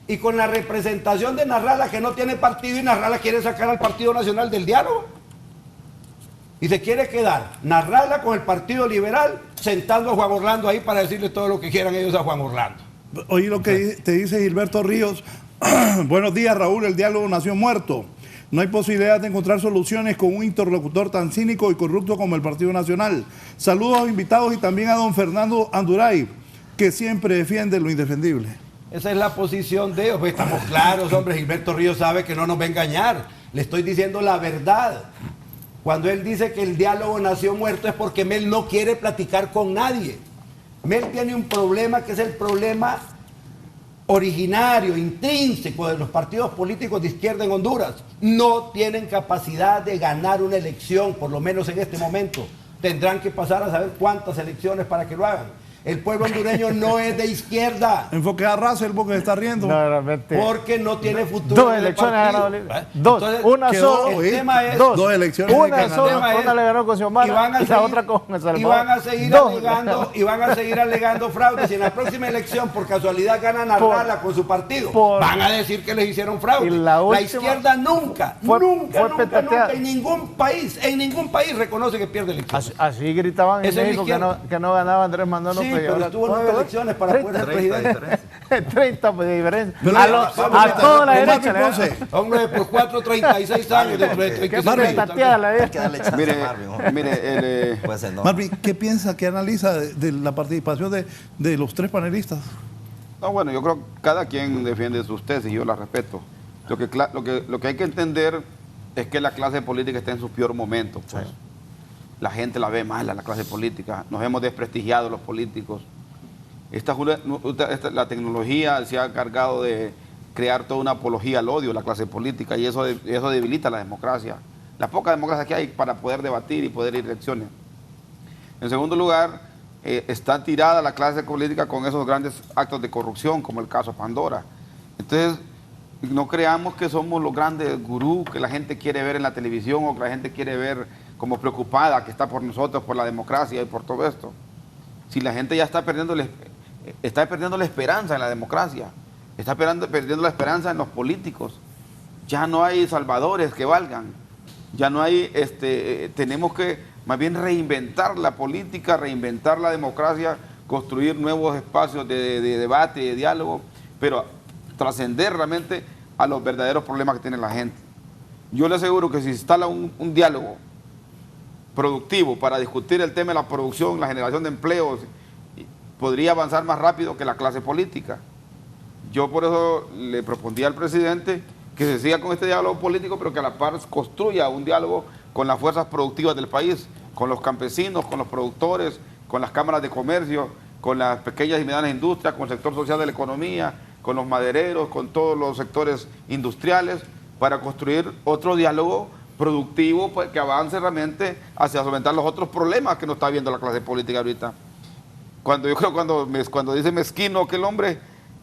y con la representación de Narrala, que no tiene partido, y Narrala quiere sacar al Partido Nacional del diálogo. Y se quiere quedar Narrala con el Partido Liberal, sentando a Juan Orlando ahí para decirle todo lo que quieran ellos a Juan Orlando. Oye lo que te dice Gilberto Ríos. Buenos días, Raúl, el diálogo nació muerto. No hay posibilidad de encontrar soluciones con un interlocutor tan cínico y corrupto como el Partido Nacional. Saludos a los invitados y también a don Fernando Anduray, que siempre defiende lo indefendible. Esa es la posición de ellos. Pues estamos claros, hombre. Gilberto Ríos sabe que no nos va a engañar. Le estoy diciendo la verdad. Cuando él dice que el diálogo nació muerto es porque Mel no quiere platicar con nadie. Mel tiene un problema que es el problema originario, intrínseco de los partidos políticos de izquierda en Honduras. No tienen capacidad de ganar una elección, por lo menos en este momento. Tendrán que pasar a saber cuántas elecciones para que lo hagan. El pueblo hondureño no es de izquierda. Enfoque a Russell porque se está riendo. No, realmente. Porque no tiene futuro. Dos elecciones ha ganado Libre. Dos. Entonces, Una sola. El tema es dos elecciones Una de sola. Canadá. Una le ganó con Xiomara y la otra con El Salvador. Y van a seguir alegando fraudes. Y en la próxima elección, por casualidad, ganan a Narrala con su partido. Van a decir que les hicieron fraude. La izquierda nunca en ningún país reconoce que pierde elecciones. Así gritaban en México que no ganaba Andrés Manuel López. Sí, pero estuvo 9 elecciones para poder ser presidente. 30 de diferencia. Pero a toda la derecha. Hombre, por 4, 36 años. Dentro de 36 años. Mire, Marvin, ¿qué piensa, qué analiza de la participación de los tres panelistas? no, bueno, yo creo que cada quien defiende sus tesis y yo las respeto. Lo que hay que entender es que la clase política está en su peor momento. Pues. Sí. La gente la ve mal a la clase política. Nos hemos desprestigiado los políticos. La tecnología se ha encargado de crear toda una apología al odio de la clase política y eso debilita la democracia. La poca democracia que hay para poder debatir y poder ir a elecciones. En segundo lugar, está tirada la clase política con esos grandes actos de corrupción, como el caso Pandora. Entonces, no creamos que somos los grandes gurús que la gente quiere ver en la televisión o que la gente quiere ver como preocupada, que está por nosotros, por la democracia y por todo esto. Si la gente ya está perdiendo la esperanza en la democracia, está perdiendo la esperanza en los políticos, ya no hay salvadores que valgan, ya no hay, tenemos que más bien reinventar la política, reinventar la democracia, construir nuevos espacios de debate, de diálogo, pero trascender realmente a los verdaderos problemas que tiene la gente. Yo le aseguro que si se instala un diálogo productivo para discutir el tema de la producción, la generación de empleos, podría avanzar más rápido que la clase política. Yo por eso le propondría al presidente que se siga con este diálogo político, pero que a la par construya un diálogo con las fuerzas productivas del país, con los campesinos, con los productores, con las cámaras de comercio, con las pequeñas y medianas industrias, con el sector social de la economía, con los madereros, con todos los sectores industriales, para construir otro diálogo productivo pues, que avance realmente hacia solventar los otros problemas que no está viendo la clase política ahorita. Yo creo cuando dice mezquino aquel hombre,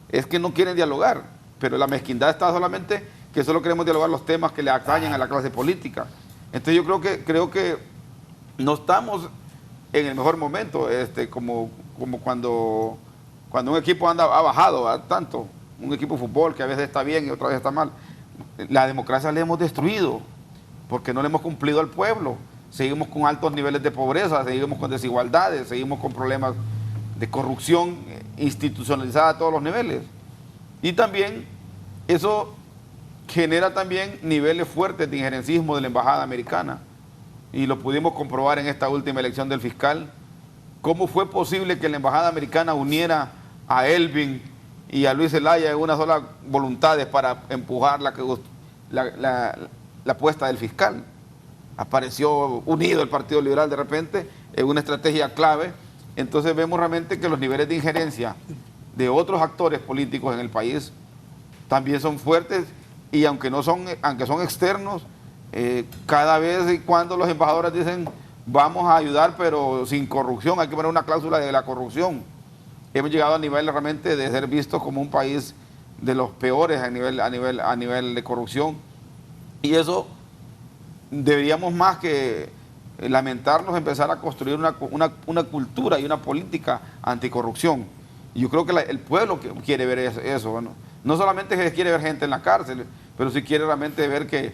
es que no quieren dialogar, pero la mezquindad está solamente que solo queremos dialogar los temas que le atañen a la clase política. Entonces yo creo que no estamos en el mejor momento, como cuando un equipo ha bajado, ¿verdad? Tanto, un equipo de fútbol que a veces está bien y otra vez está mal. La democracia la hemos destruido porque no le hemos cumplido al pueblo. Seguimos con altos niveles de pobreza, seguimos con desigualdades, seguimos con problemas de corrupción institucionalizada a todos los niveles. Y también eso genera también niveles fuertes de injerencismo de la embajada americana. Y lo pudimos comprobar en esta última elección del fiscal. ¿Cómo fue posible que la embajada americana uniera a Elvin y a Luis Zelaya en una sola voluntad para empujar la apuesta del fiscal? Apareció unido el Partido Liberal de repente en una estrategia clave. Entonces vemos realmente que los niveles de injerencia de otros actores políticos en el país también son fuertes, y aunque son externos, cada vez y cuando los embajadores dicen vamos a ayudar pero sin corrupción, hay que poner una cláusula de la corrupción. Hemos llegado a nivel realmente de ser vistos como un país de los peores a nivel de corrupción, y eso deberíamos más que lamentarnos empezar a construir una cultura y una política anticorrupción. Y yo creo que el pueblo quiere ver eso, bueno, no solamente que quiere ver gente en la cárcel, pero sí quiere realmente ver que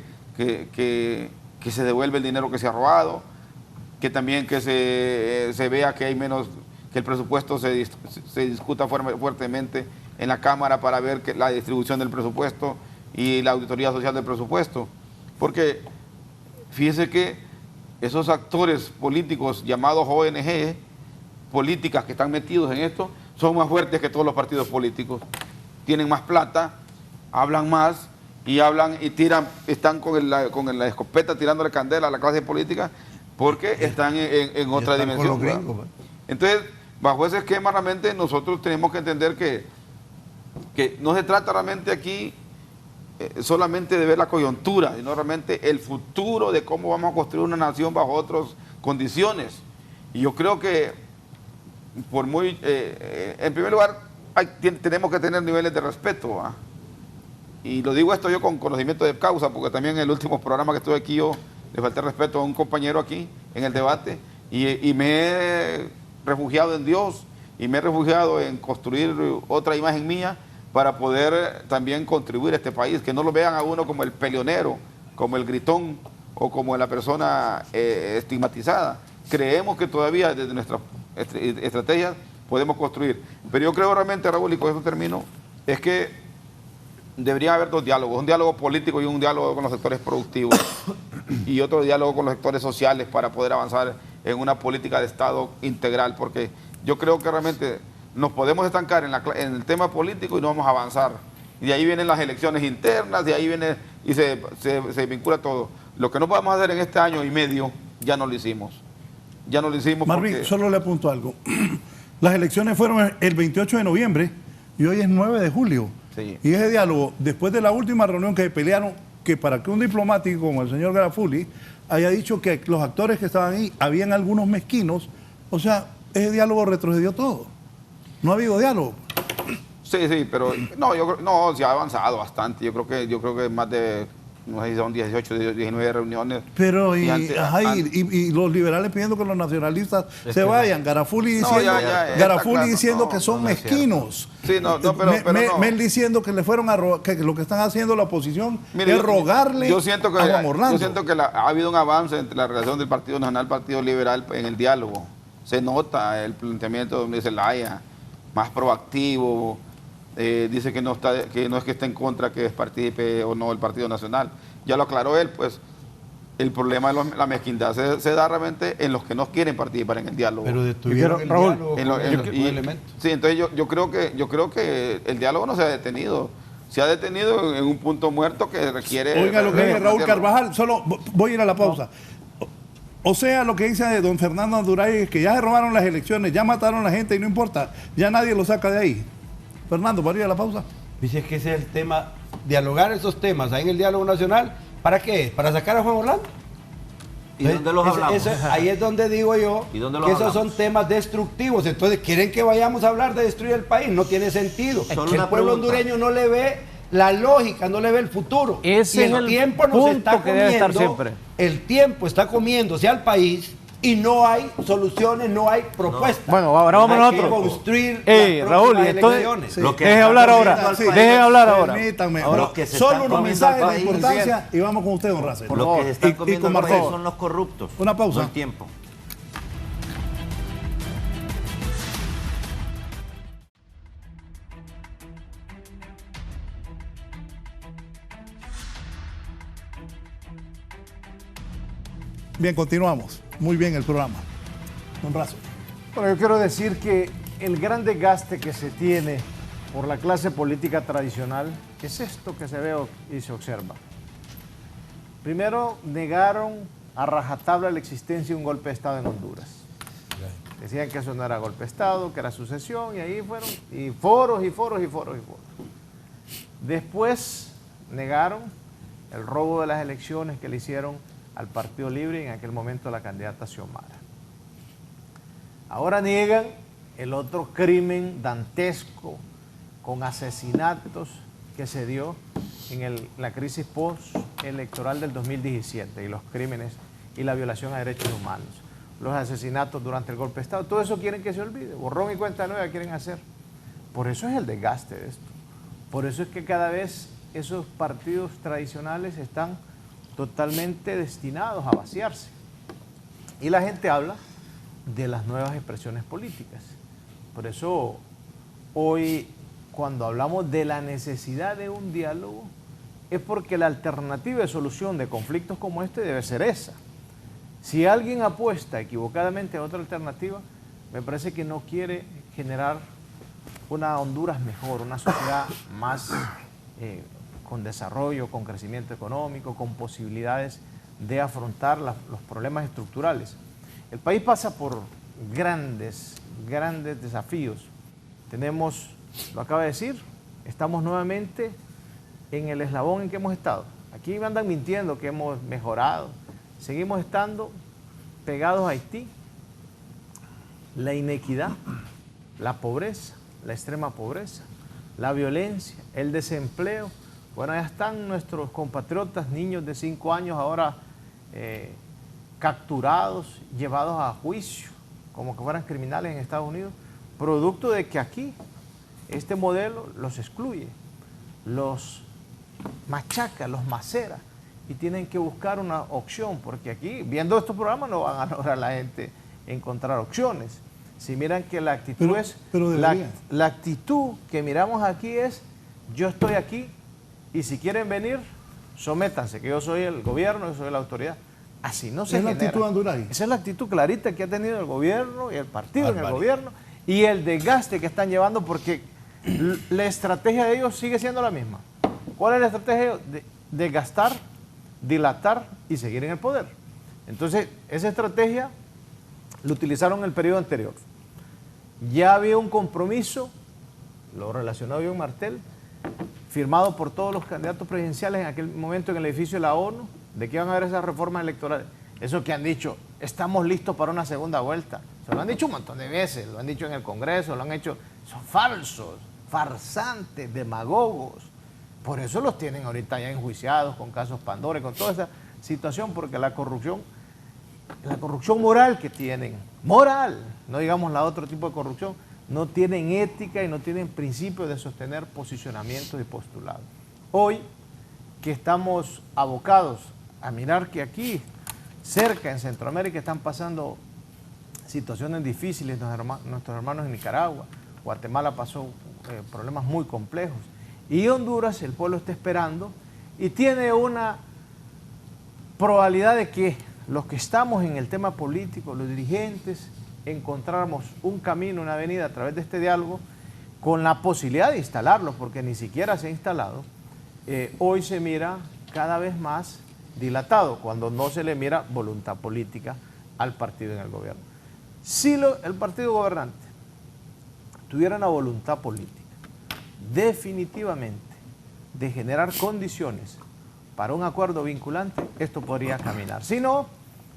se devuelve el dinero que se ha robado, que también que se vea que hay menos, que el presupuesto se discuta fuertemente en la Cámara para ver que la distribución del presupuesto y la auditoría social del presupuesto. Porque fíjese que esos actores políticos llamados ONG, políticas que están metidos en esto, son más fuertes que todos los partidos políticos. Tienen más plata, hablan más y están con la escopeta tirándole candela a la clase política porque están en otra dimensión. Entonces, bajo ese esquema realmente nosotros tenemos que entender que no se trata realmente aquí solamente de ver la coyuntura, sino realmente el futuro de cómo vamos a construir una nación bajo otras condiciones. Y yo creo que en primer lugar tenemos que tener niveles de respeto, ¿va? Y lo digo esto yo con conocimiento de causa, porque también en el último programa que estuve aquí yo le falté respeto a un compañero aquí en el debate, y me he refugiado en Dios y me he refugiado en construir otra imagen mía para poder también contribuir a este país, que no lo vean a uno como el peleonero, como el gritón o como la persona estigmatizada. Creemos que todavía desde nuestras estrategias podemos construir. Pero yo creo realmente, Raúl, y con eso termino, es que debería haber dos diálogos, un diálogo político y un diálogo con los sectores productivos y otro diálogo con los sectores sociales para poder avanzar en una política de Estado integral, porque yo creo que realmente nos podemos estancar en el tema político y no vamos a avanzar. Y de ahí vienen las elecciones internas, de ahí viene y se vincula todo. Lo que no podemos hacer en este año y medio, ya no lo hicimos. Ya no lo hicimos. Marvin, porque... solo le apunto algo. Las elecciones fueron el 28 de noviembre y hoy es 9 de julio. Sí. Y ese diálogo, después de la última reunión que pelearon, que para que un diplomático como el señor Garafuli haya dicho que los actores que estaban ahí, habían algunos mezquinos, o sea, ese diálogo retrocedió todo. No ha habido diálogo. Sí, pero no, se ha avanzado bastante. Yo creo que más de no sé si son 18, 19 reuniones. Pero antes- y los liberales pidiendo que los nacionalistas Es se que vayan. Garafuli No, diciendo, está claro, diciendo no, que son no es cierto. mezquinos. Sí, no, pero no. Mel diciendo que le fueron a que lo que están haciendo la oposición Mire, es rogarle yo siento que, a Juan Orlando. Yo siento que ha habido un avance entre la relación del Partido Nacional y el Partido Liberal en el diálogo. Se nota el planteamiento de Zelaya, más proactivo. Dice que no es que esté en contra que participe o no el Partido Nacional. Ya lo aclaró él, pues el problema de la mezquindad se da realmente en los que no quieren participar en el diálogo. Pero detuvieron el Raúl, diálogo En con lo- ese en- tipo y- de elementos. Sí, entonces yo creo que el diálogo no se ha detenido. Se ha detenido en un punto muerto que requiere... Oiga lo que dice Raúl diálogo. Carvajal, solo voy a ir a la pausa. O sea, lo que dice don Fernando Anduray es que ya se robaron las elecciones, ya mataron a la gente y no importa, ya nadie lo saca de ahí. Fernando, ¿para ir a la pausa? Dice que ese es el tema, dialogar esos temas ahí en el diálogo nacional. ¿Para qué? ¿Para sacar a Juan Orlando? ¿Y dónde los hablamos? Ahí es donde digo yo ¿Y dónde que los esos son hablamos? temas destructivos. Entonces, ¿quieren que vayamos a hablar de destruir el país? No tiene sentido. Solo El una pueblo pregunta. hondureño no le ve la lógica, no le ve el futuro. Ese y es el tiempo nos punto está que debe estar comiendo, siempre. el tiempo está comiéndose al país y no hay soluciones, no hay propuestas. Bueno, ahora vamos Hay que nosotros. construir Raúl, las próximas y entonces, elecciones. Lo que deje está hablar comiendo ahora. al país. Deje hablar ahora. Permítanme. Ahora, Pero lo que se solo están unos comiendo al mensajes de país, importancia y vamos con usted, don Racer. Lo que se está Y comiendo con al país Marcelo. son los corruptos. Una pausa. No el tiempo. Bien, continuamos. Muy bien el programa. Don Razo. Bueno, yo quiero decir que el gran desgaste que se tiene por la clase política tradicional es esto que se ve y se observa. Primero, negaron a rajatabla la existencia de un golpe de Estado en Honduras. Decían que eso no era golpe de Estado, que era sucesión, y ahí fueron, y foros, y foros, y foros, y foros. Después negaron el robo de las elecciones que le hicieron al Partido Libre y en aquel momento a la candidata Xiomara. Ahora niegan el otro crimen dantesco con asesinatos que se dio en la crisis postelectoral del 2017 y los crímenes y la violación a derechos humanos, los asesinatos durante el golpe de Estado, todo eso quieren que se olvide, borrón y cuenta nueva quieren hacer. Por eso es el desgaste de esto. Por eso es que cada vez esos partidos tradicionales están totalmente destinados a vaciarse. Y la gente habla de las nuevas expresiones políticas. Por eso hoy, cuando hablamos de la necesidad de un diálogo, es porque la alternativa de solución de conflictos como este debe ser esa. Si alguien apuesta equivocadamente a otra alternativa, me parece que no quiere generar una Honduras mejor, una sociedad más con desarrollo, con crecimiento económico, con posibilidades de afrontar los problemas estructurales. El país pasa por grandes desafíos. Tenemos, lo acaba de decir, estamos nuevamente en el eslabón en que hemos estado. Aquí me andan mintiendo que hemos mejorado. Seguimos estando pegados a Haití. La inequidad, la pobreza, la extrema pobreza, la violencia, el desempleo. Bueno, ya están nuestros compatriotas, niños de 5 años ahora capturados, llevados a juicio, como que fueran criminales en Estados Unidos, producto de que aquí este modelo los excluye, los machaca, los macera y tienen que buscar una opción, porque aquí, viendo estos programas, no van a lograr la gente encontrar opciones. Si miran que la actitud la actitud que miramos aquí es: yo estoy aquí y si quieren venir, sométanse, que yo soy el gobierno, yo soy la autoridad. Así no se genera. ¿Es la actitud de Anduray? Esa es la actitud clarita que ha tenido el gobierno y el partido en el gobierno y el desgaste que están llevando, porque la estrategia de ellos sigue siendo la misma. ¿Cuál es la estrategia de ellos? Desgastar, dilatar y seguir en el poder. Entonces, esa estrategia lo utilizaron en el periodo anterior. Ya había un compromiso, lo relacionó John Martel, firmado por todos los candidatos presidenciales en aquel momento en el edificio de la ONU, de que iban a haber esas reformas electorales. Eso que han dicho, estamos listos para una segunda vuelta. Se lo han dicho un montón de veces, lo han dicho en el Congreso, lo han hecho. Son falsos, farsantes, demagogos. Por eso los tienen ahorita ya enjuiciados con casos Pandora, con toda esa situación, porque la corrupción moral que tienen, moral, no digamos la otro tipo de corrupción, no tienen ética y no tienen principios de sostener posicionamientos y postulados. Hoy que estamos abocados a mirar que aquí, cerca en Centroamérica, están pasando situaciones difíciles nuestros hermanos en Nicaragua, Guatemala pasó problemas muy complejos, y Honduras, el pueblo está esperando y tiene una probabilidad de que los que estamos en el tema político, los dirigentes, encontramos un camino, una avenida a través de este diálogo, con la posibilidad de instalarlo, porque ni siquiera se ha instalado. Hoy se mira cada vez más dilatado, cuando no se le mira voluntad política al partido en el gobierno. Si el partido gobernante tuviera una voluntad política, definitivamente, de generar condiciones para un acuerdo vinculante, esto podría caminar. Si no,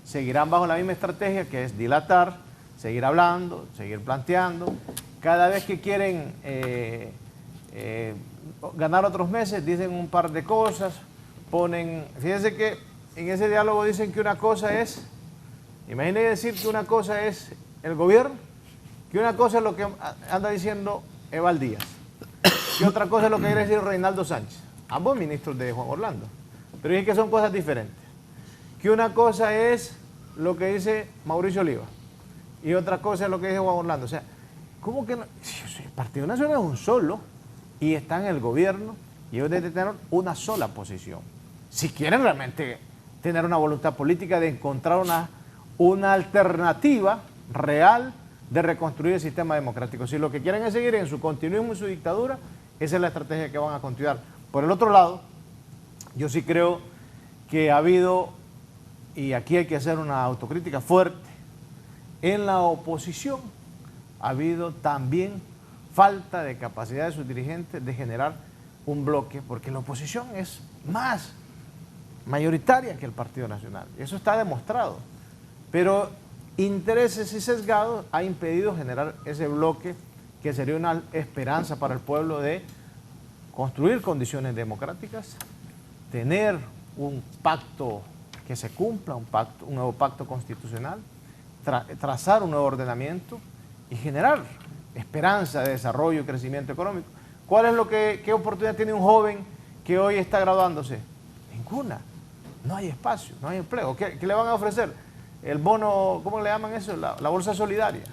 seguirán bajo la misma estrategia, que es dilatar, seguir hablando, seguir planteando. Cada vez que quieren ganar otros meses, dicen un par de cosas, fíjense que en ese diálogo dicen que una cosa es, imagínense decir que una cosa es el gobierno, que una cosa es lo que anda diciendo Eval Díaz, que otra cosa es lo que quiere decir Reinaldo Sánchez, ambos ministros de Juan Orlando, pero es que son cosas diferentes. Que una cosa es lo que dice Mauricio Oliva y otra cosa es lo que dice Juan Orlando. O sea, ¿cómo que no? El Partido Nacional es un solo y está en el gobierno y ellos deben tener una sola posición. Si quieren realmente tener una voluntad política de encontrar una alternativa real de reconstruir el sistema democrático. Si lo que quieren es seguir en su continuismo y su dictadura, esa es la estrategia que van a continuar. Por el otro lado, yo sí creo que ha habido, y aquí hay que hacer una autocrítica fuerte, en la oposición ha habido también falta de capacidad de sus dirigentes de generar un bloque, porque la oposición es más mayoritaria que el Partido Nacional. Eso está demostrado. Pero intereses y sesgados ha impedido generar ese bloque que sería una esperanza para el pueblo de construir condiciones democráticas, tener un pacto que se cumpla, un nuevo pacto constitucional, trazar un nuevo ordenamiento y generar esperanza de desarrollo y crecimiento económico. ¿Cuál es qué oportunidad tiene un joven que hoy está graduándose? Ninguna. No hay espacio, no hay empleo. ¿Qué le van a ofrecer? El bono, ¿cómo le llaman eso? La bolsa solidaria.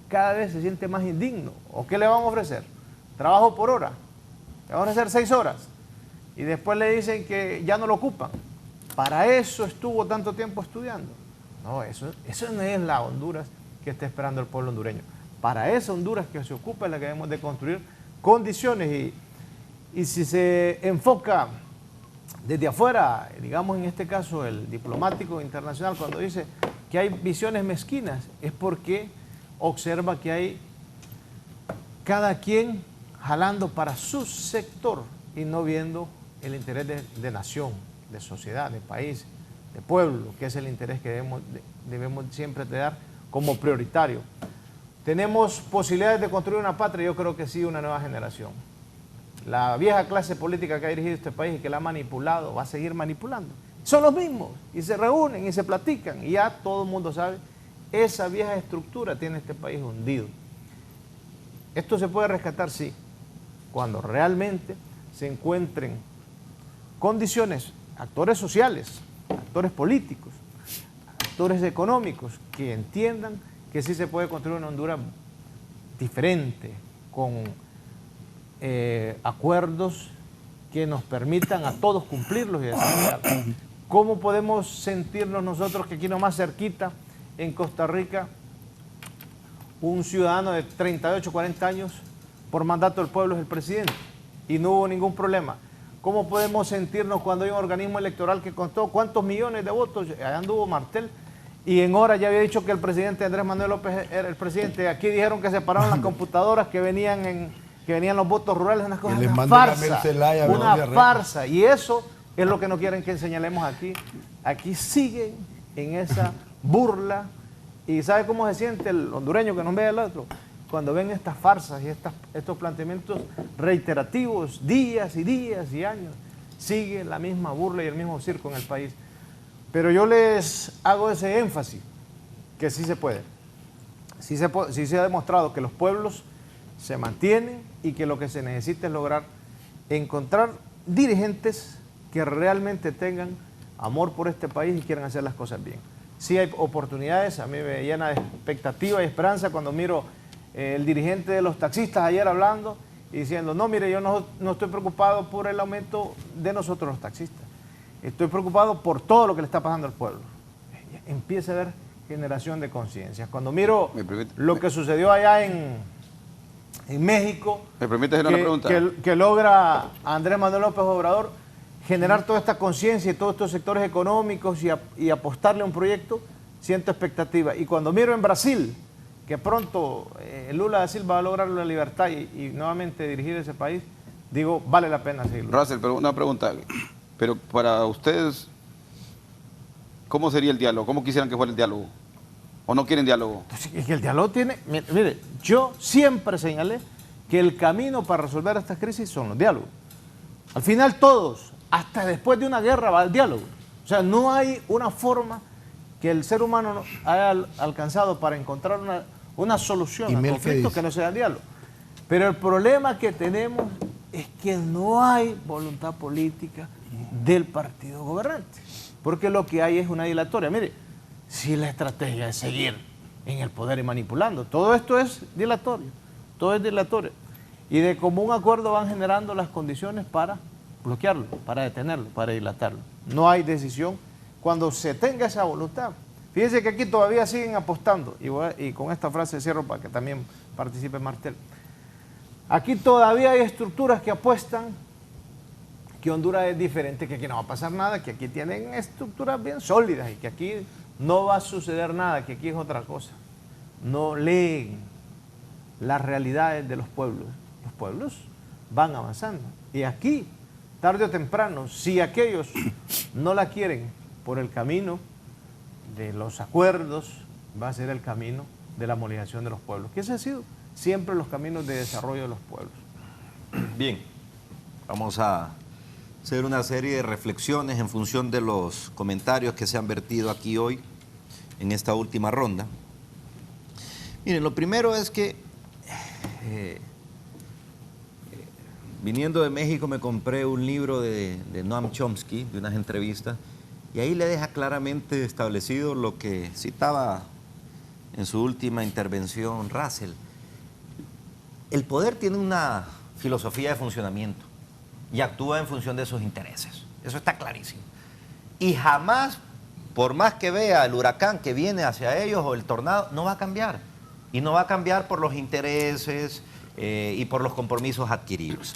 Cada vez se siente más indigno. ¿O qué le van a ofrecer? Trabajo por hora. Le van a ofrecer 6 horas. Y después le dicen que ya no lo ocupan. Para eso estuvo tanto tiempo estudiando. No, eso no es la Honduras que está esperando el pueblo hondureño. Para esa Honduras que se ocupa es la que debemos de construir condiciones. Y si se enfoca desde afuera, digamos en este caso el diplomático internacional, cuando dice que hay visiones mezquinas, es porque observa que hay cada quien jalando para su sector y no viendo el interés de nación, de sociedad, de país, de pueblo, que es el interés que debemos siempre de dar como prioritario. ¿Tenemos posibilidades de construir una patria? Yo creo que sí, una nueva generación. La vieja clase política que ha dirigido este país y que la ha manipulado, va a seguir manipulando. Son los mismos, y se reúnen y se platican, y ya todo el mundo sabe, esa vieja estructura tiene este país hundido. Esto se puede rescatar, sí, cuando realmente se encuentren condiciones, actores sociales, actores políticos, actores económicos, que entiendan que sí se puede construir una Honduras diferente, con acuerdos que nos permitan a todos cumplirlos y desarrollarlos. ¿Cómo podemos sentirnos nosotros que aquí nomás cerquita, en Costa Rica, un ciudadano de 38, 40 años, por mandato del pueblo es el presidente y no hubo ningún problema? ¿Cómo podemos sentirnos cuando hay un organismo electoral que contó cuántos millones de votos? Allá anduvo Martel y en hora ya había dicho que el presidente Andrés Manuel López era el presidente. Aquí dijeron que separaron las computadoras que venían los votos rurales, una farsa. Y eso es lo que no quieren que señalemos aquí. Aquí siguen en esa burla. ¿Y sabe cómo se siente el hondureño que nos ve al otro? cuando ven estas farsas y estos planteamientos reiterativos, días y días y años, sigue la misma burla y el mismo circo en el país. Pero yo les hago ese énfasis, que sí se puede. Sí se ha demostrado que los pueblos se mantienen y que lo que se necesita es lograr encontrar dirigentes que realmente tengan amor por este país y quieran hacer las cosas bien. Sí hay oportunidades, a mí me llena de expectativa y esperanza cuando miro el dirigente de los taxistas ayer hablando y diciendo, no, mire, yo no estoy preocupado por el aumento de nosotros los taxistas, estoy preocupado por todo lo que le está pasando al pueblo. Empieza a haber generación de conciencia. Cuando miro lo que sucedió allá en México, ¿me permite hacer una pregunta? Que logra Andrés Manuel López Obrador generar toda esta conciencia y todos estos sectores económicos y apostarle a un proyecto, siento expectativa. Y cuando miro en Brasil, que pronto Lula da Silva va a lograr la libertad y nuevamente dirigir ese país, digo, vale la pena seguirlo. Russell, pero una pregunta, pero para ustedes, ¿cómo sería el diálogo? ¿Cómo quisieran que fuera el diálogo? ¿O no quieren diálogo? Es que el diálogo tiene... Mire, yo siempre señalé que el camino para resolver estas crisis son los diálogos. Al final todos, hasta después de una guerra, va al diálogo. O sea, no hay una forma que el ser humano haya alcanzado para encontrar una solución al conflicto que no sea el diálogo. Pero el problema que tenemos es que no hay voluntad política del partido gobernante. Porque lo que hay es una dilatoria. Mire, si la estrategia es seguir en el poder y manipulando, todo esto es dilatorio, todo es dilatorio. Y de común acuerdo van generando las condiciones para bloquearlo, para detenerlo, para dilatarlo. No hay decisión cuando se tenga esa voluntad. Fíjense que aquí todavía siguen apostando, y con esta frase cierro para que también participe Martel. Aquí todavía hay estructuras que apuestan que Honduras es diferente, que aquí no va a pasar nada, que aquí tienen estructuras bien sólidas y que aquí no va a suceder nada, que aquí es otra cosa. No leen las realidades de los pueblos. Los pueblos van avanzando. Y aquí, tarde o temprano, si aquellos no la quieren por el camino de los acuerdos, va a ser el camino de la movilización de los pueblos, que ese ha sido siempre los caminos de desarrollo de los pueblos. Bien, vamos a hacer una serie de reflexiones en función de los comentarios que se han vertido aquí hoy en esta última ronda. Miren, lo primero es que viniendo de México me compré un libro de Noam Chomsky, de unas entrevistas, y ahí le deja claramente establecido lo que citaba en su última intervención Russell. El poder tiene una filosofía de funcionamiento y actúa en función de sus intereses. Eso está clarísimo. Y jamás, por más que vea el huracán que viene hacia ellos o el tornado, no va a cambiar. Y no va a cambiar por los intereses y por los compromisos adquiridos.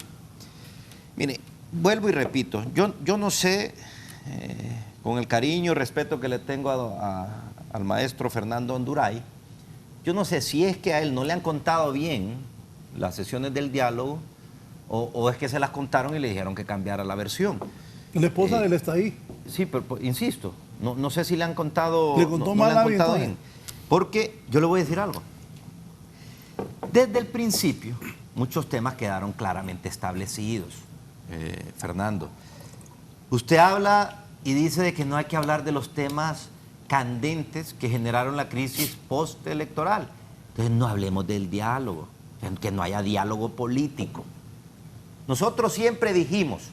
Mire, vuelvo y repito, yo no sé, con el cariño y respeto que le tengo al maestro Fernando Honduray, yo no sé si es que a él no le han contado bien las sesiones del diálogo o es que se las contaron y le dijeron que cambiara la versión. La esposa de él está ahí. Sí, pero insisto, no sé si le han contado, le contó mal le han contado bien. Porque yo le voy a decir algo. Desde el principio, muchos temas quedaron claramente establecidos, Fernando. Usted habla y dice de que no hay que hablar de los temas candentes que generaron la crisis postelectoral. Entonces no hablemos del diálogo, que no haya diálogo político. Nosotros siempre dijimos,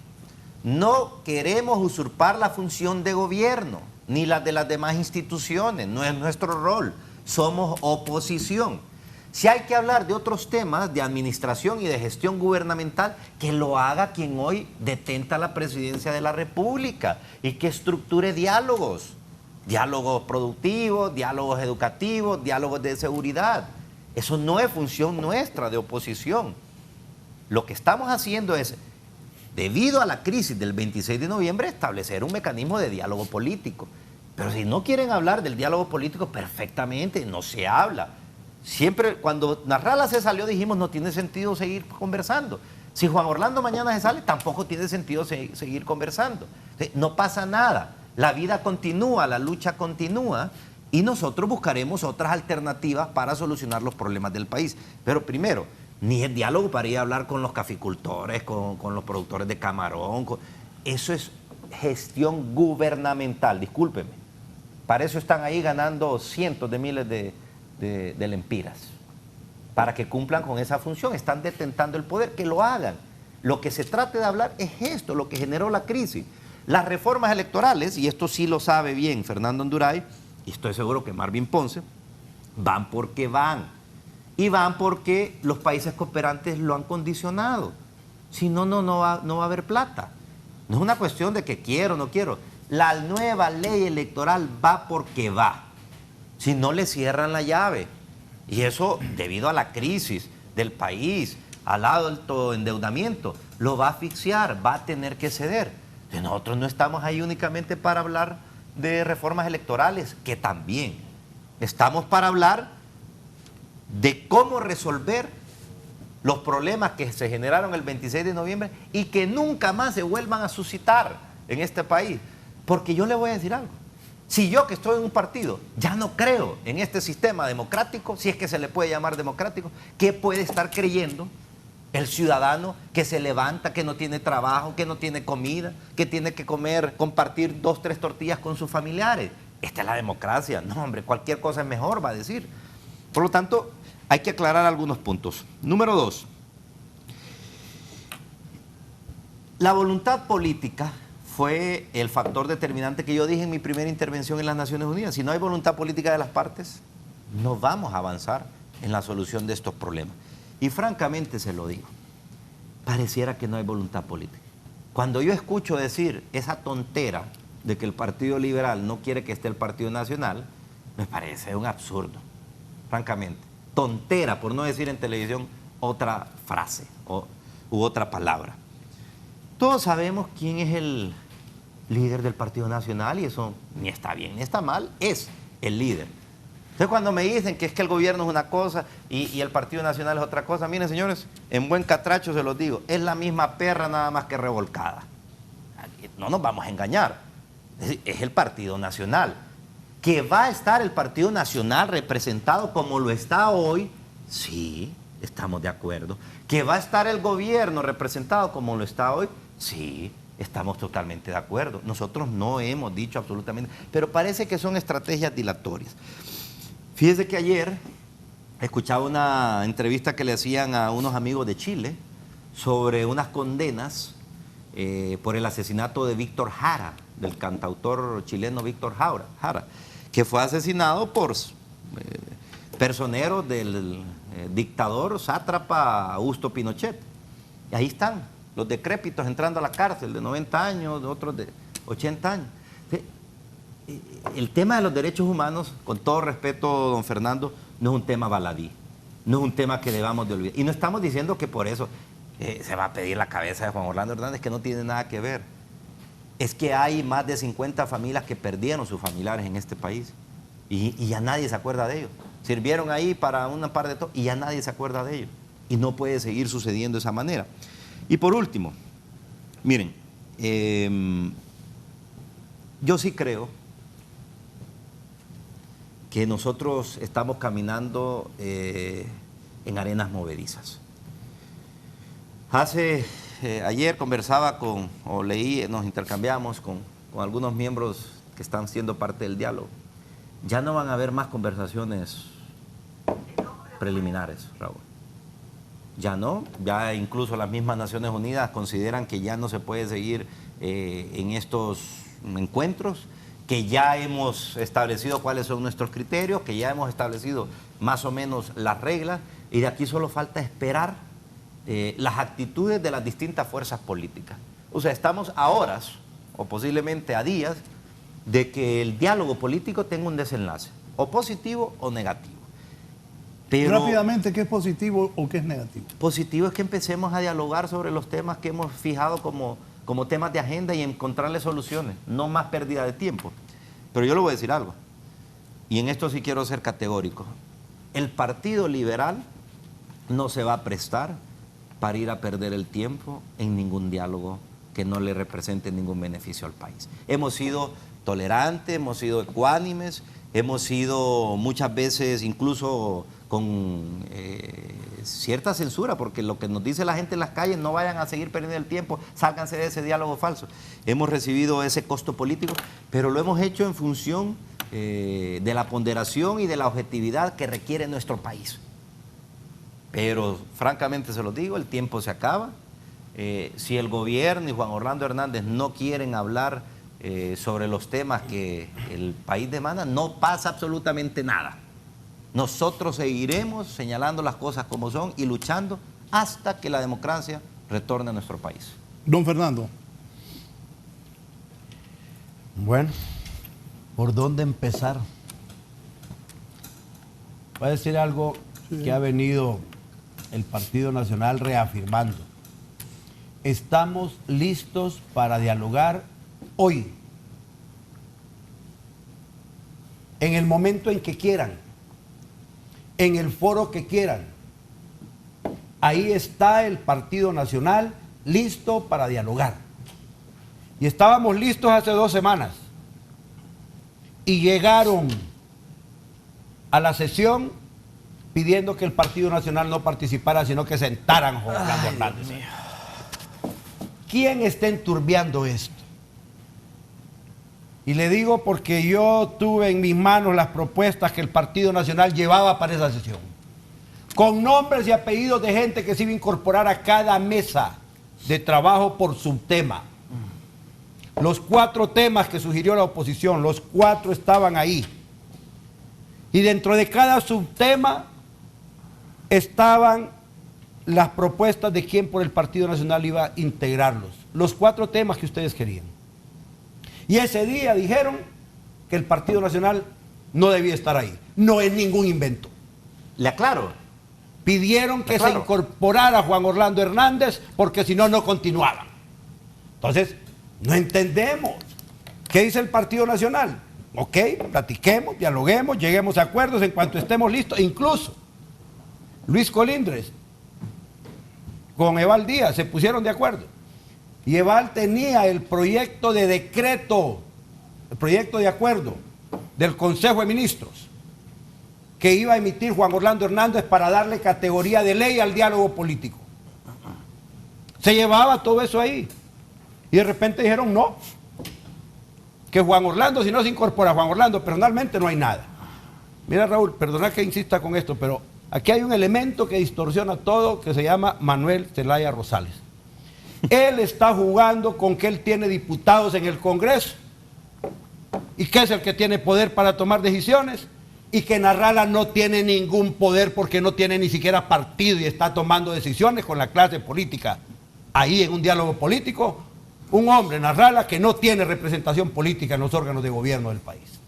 no queremos usurpar la función de gobierno, ni la de las demás instituciones, no es nuestro rol, somos oposición. Si hay que hablar de otros temas de administración y de gestión gubernamental, que lo haga quien hoy detenta la presidencia de la República y que estructure diálogos, diálogos productivos, diálogos educativos, diálogos de seguridad. Eso no es función nuestra de oposición. Lo que estamos haciendo es, debido a la crisis del 26 de noviembre, establecer un mecanismo de diálogo político. Pero si no quieren hablar del diálogo político, perfectamente, no se habla. Siempre, cuando Nasrallah se salió, dijimos, no tiene sentido seguir conversando. Si Juan Orlando mañana se sale, tampoco tiene sentido seguir conversando. No pasa nada. La vida continúa, la lucha continúa y nosotros buscaremos otras alternativas para solucionar los problemas del país. Pero primero, ni es diálogo para ir a hablar con los caficultores, con los productores de camarón. Eso es gestión gubernamental, discúlpeme. Para eso están ahí ganando cientos de miles de lempiras, para que cumplan con esa función. Están detentando el poder, que lo hagan. Lo que se trate de hablar es esto, lo que generó la crisis. Las reformas electorales, y esto sí lo sabe bien Fernando Anduray, y estoy seguro que Marvin Ponce, van porque van. Y van porque los países cooperantes lo han condicionado. Si no, no va a haber plata. No es una cuestión de que quiero o no quiero. La nueva ley electoral va porque va. Si no, le cierran la llave. Y eso, debido a la crisis del país, al alto endeudamiento, lo va a asfixiar, va a tener que ceder. Y nosotros no estamos ahí únicamente para hablar de reformas electorales, que también. Estamos para hablar de cómo resolver los problemas que se generaron el 26 de noviembre y que nunca más se vuelvan a suscitar en este país. Porque yo le voy a decir algo. Si yo, que estoy en un partido, ya no creo en este sistema democrático, si es que se le puede llamar democrático, ¿qué puede estar creyendo el ciudadano que se levanta, que no tiene trabajo, que no tiene comida, que tiene que comer, compartir 2, 3 tortillas con sus familiares? Esta es la democracia. No, hombre, cualquier cosa es mejor, va a decir. Por lo tanto, hay que aclarar algunos puntos. Número 2. La voluntad política fue el factor determinante que yo dije en mi primera intervención en las Naciones Unidas. Si no hay voluntad política de las partes, no vamos a avanzar en la solución de estos problemas. Y francamente se lo digo, pareciera que no hay voluntad política. Cuando yo escucho decir esa tontera de que el Partido Liberal no quiere que esté el Partido Nacional, me parece un absurdo, francamente. Tontera, por no decir en televisión otra frase u otra palabra. Todos sabemos quién es el líder del Partido Nacional y eso ni está bien ni está mal, es el líder. Entonces cuando me dicen que es que el gobierno es una cosa y el Partido Nacional es otra cosa, miren señores, en buen catracho se los digo, es la misma perra nada más que revolcada. No nos vamos a engañar, es el Partido Nacional. ¿Que va a estar el Partido Nacional representado como lo está hoy? Sí, estamos de acuerdo. ¿Que va a estar el gobierno representado como lo está hoy? Sí, estamos totalmente de acuerdo. Nosotros no hemos dicho absolutamente, pero parece que son estrategias dilatorias. Fíjese que ayer escuchaba una entrevista que le hacían a unos amigos de Chile sobre unas condenas por el asesinato de Víctor Jara, del cantautor chileno Víctor Jara, que fue asesinado por personeros del dictador sátrapa Augusto Pinochet. Y ahí están los decrépitos entrando a la cárcel de 90 años, de otros de 80 años. El tema de los derechos humanos, con todo respeto, don Fernando, no es un tema baladí, no es un tema que debamos de olvidar. Y no estamos diciendo que por eso se va a pedir la cabeza de Juan Orlando Hernández, que no tiene nada que ver. Es que hay más de 50 familias que perdieron sus familiares en este país y ya nadie se acuerda de ellos. Sirvieron ahí para una parte de todo y ya nadie se acuerda de ellos. Y no puede seguir sucediendo de esa manera. Y por último, miren, yo sí creo que nosotros estamos caminando en arenas movedizas. Ayer conversaba leí, nos intercambiamos con algunos miembros que están siendo parte del diálogo. Ya no van a haber más conversaciones preliminares, Raúl. Ya no, ya incluso las mismas Naciones Unidas consideran que ya no se puede seguir en estos encuentros, que ya hemos establecido cuáles son nuestros criterios, que ya hemos establecido más o menos las reglas, y de aquí solo falta esperar las actitudes de las distintas fuerzas políticas. O sea, estamos a horas, o posiblemente a días, de que el diálogo político tenga un desenlace, o positivo o negativo. Pero rápidamente, ¿qué es positivo o qué es negativo? Positivo es que empecemos a dialogar sobre los temas que hemos fijado como temas de agenda y encontrarle soluciones, no más pérdida de tiempo. Pero yo le voy a decir algo, y en esto sí quiero ser categórico. El Partido Liberal no se va a prestar para ir a perder el tiempo en ningún diálogo que no le represente ningún beneficio al país. Hemos sido tolerantes, hemos sido ecuánimes hemos sido muchas veces incluso con cierta censura, porque lo que nos dice la gente en las calles, no vayan a seguir perdiendo el tiempo, sálganse de ese diálogo falso. Hemos recibido ese costo político, pero lo hemos hecho en función de la ponderación y de la objetividad que requiere nuestro país. Pero francamente se los digo, el tiempo se acaba. Si el gobierno y Juan Orlando Hernández no quieren hablar sobre los temas que el país demanda, no pasa absolutamente nada. Nosotros seguiremos señalando las cosas como son y luchando hasta que la democracia retorne a nuestro país. Don Fernando. Bueno, ¿por dónde empezar? Voy a decir algo que ha venido el Partido Nacional reafirmando. Estamos listos para dialogar hoy, en el momento en que quieran, en el foro que quieran. Ahí está el Partido Nacional listo para dialogar. Y estábamos listos hace 2 semanas. Y llegaron a la sesión pidiendo que el Partido Nacional no participara, sino que sentaran a Juan Orlando Hernández. ¿Quién está enturbiando esto? Y le digo porque yo tuve en mis manos las propuestas que el Partido Nacional llevaba para esa sesión, con nombres y apellidos de gente que se iba a incorporar a cada mesa de trabajo por subtema. Los 4 temas que sugirió la oposición, los 4 estaban ahí. Y dentro de cada subtema estaban las propuestas de quién por el Partido Nacional iba a integrarlos. Los 4 temas que ustedes querían. Y ese día dijeron que el Partido Nacional no debía estar ahí. No es ningún invento. Le aclaro. Pidieron que se incorporara Juan Orlando Hernández porque si no, no continuaban. Entonces, no entendemos. ¿Qué dice el Partido Nacional? Ok, platiquemos, dialoguemos, lleguemos a acuerdos en cuanto estemos listos. Incluso Luis Colindres con Eval Díaz se pusieron de acuerdo. Y Eval tenía el proyecto de decreto, el proyecto de acuerdo del Consejo de Ministros que iba a emitir Juan Orlando Hernández para darle categoría de ley al diálogo político. Se llevaba todo eso ahí. Y de repente dijeron no, que Juan Orlando, si no se incorpora Juan Orlando, personalmente no hay nada. Mira, Raúl, perdona que insista con esto, pero aquí hay un elemento que distorsiona todo que se llama Manuel Zelaya Rosales. Él está jugando con que él tiene diputados en el Congreso y que es el que tiene poder para tomar decisiones, y que Narrala no tiene ningún poder porque no tiene ni siquiera partido y está tomando decisiones con la clase política. Ahí en un diálogo político, un hombre, Narrala, que no tiene representación política en los órganos de gobierno del país.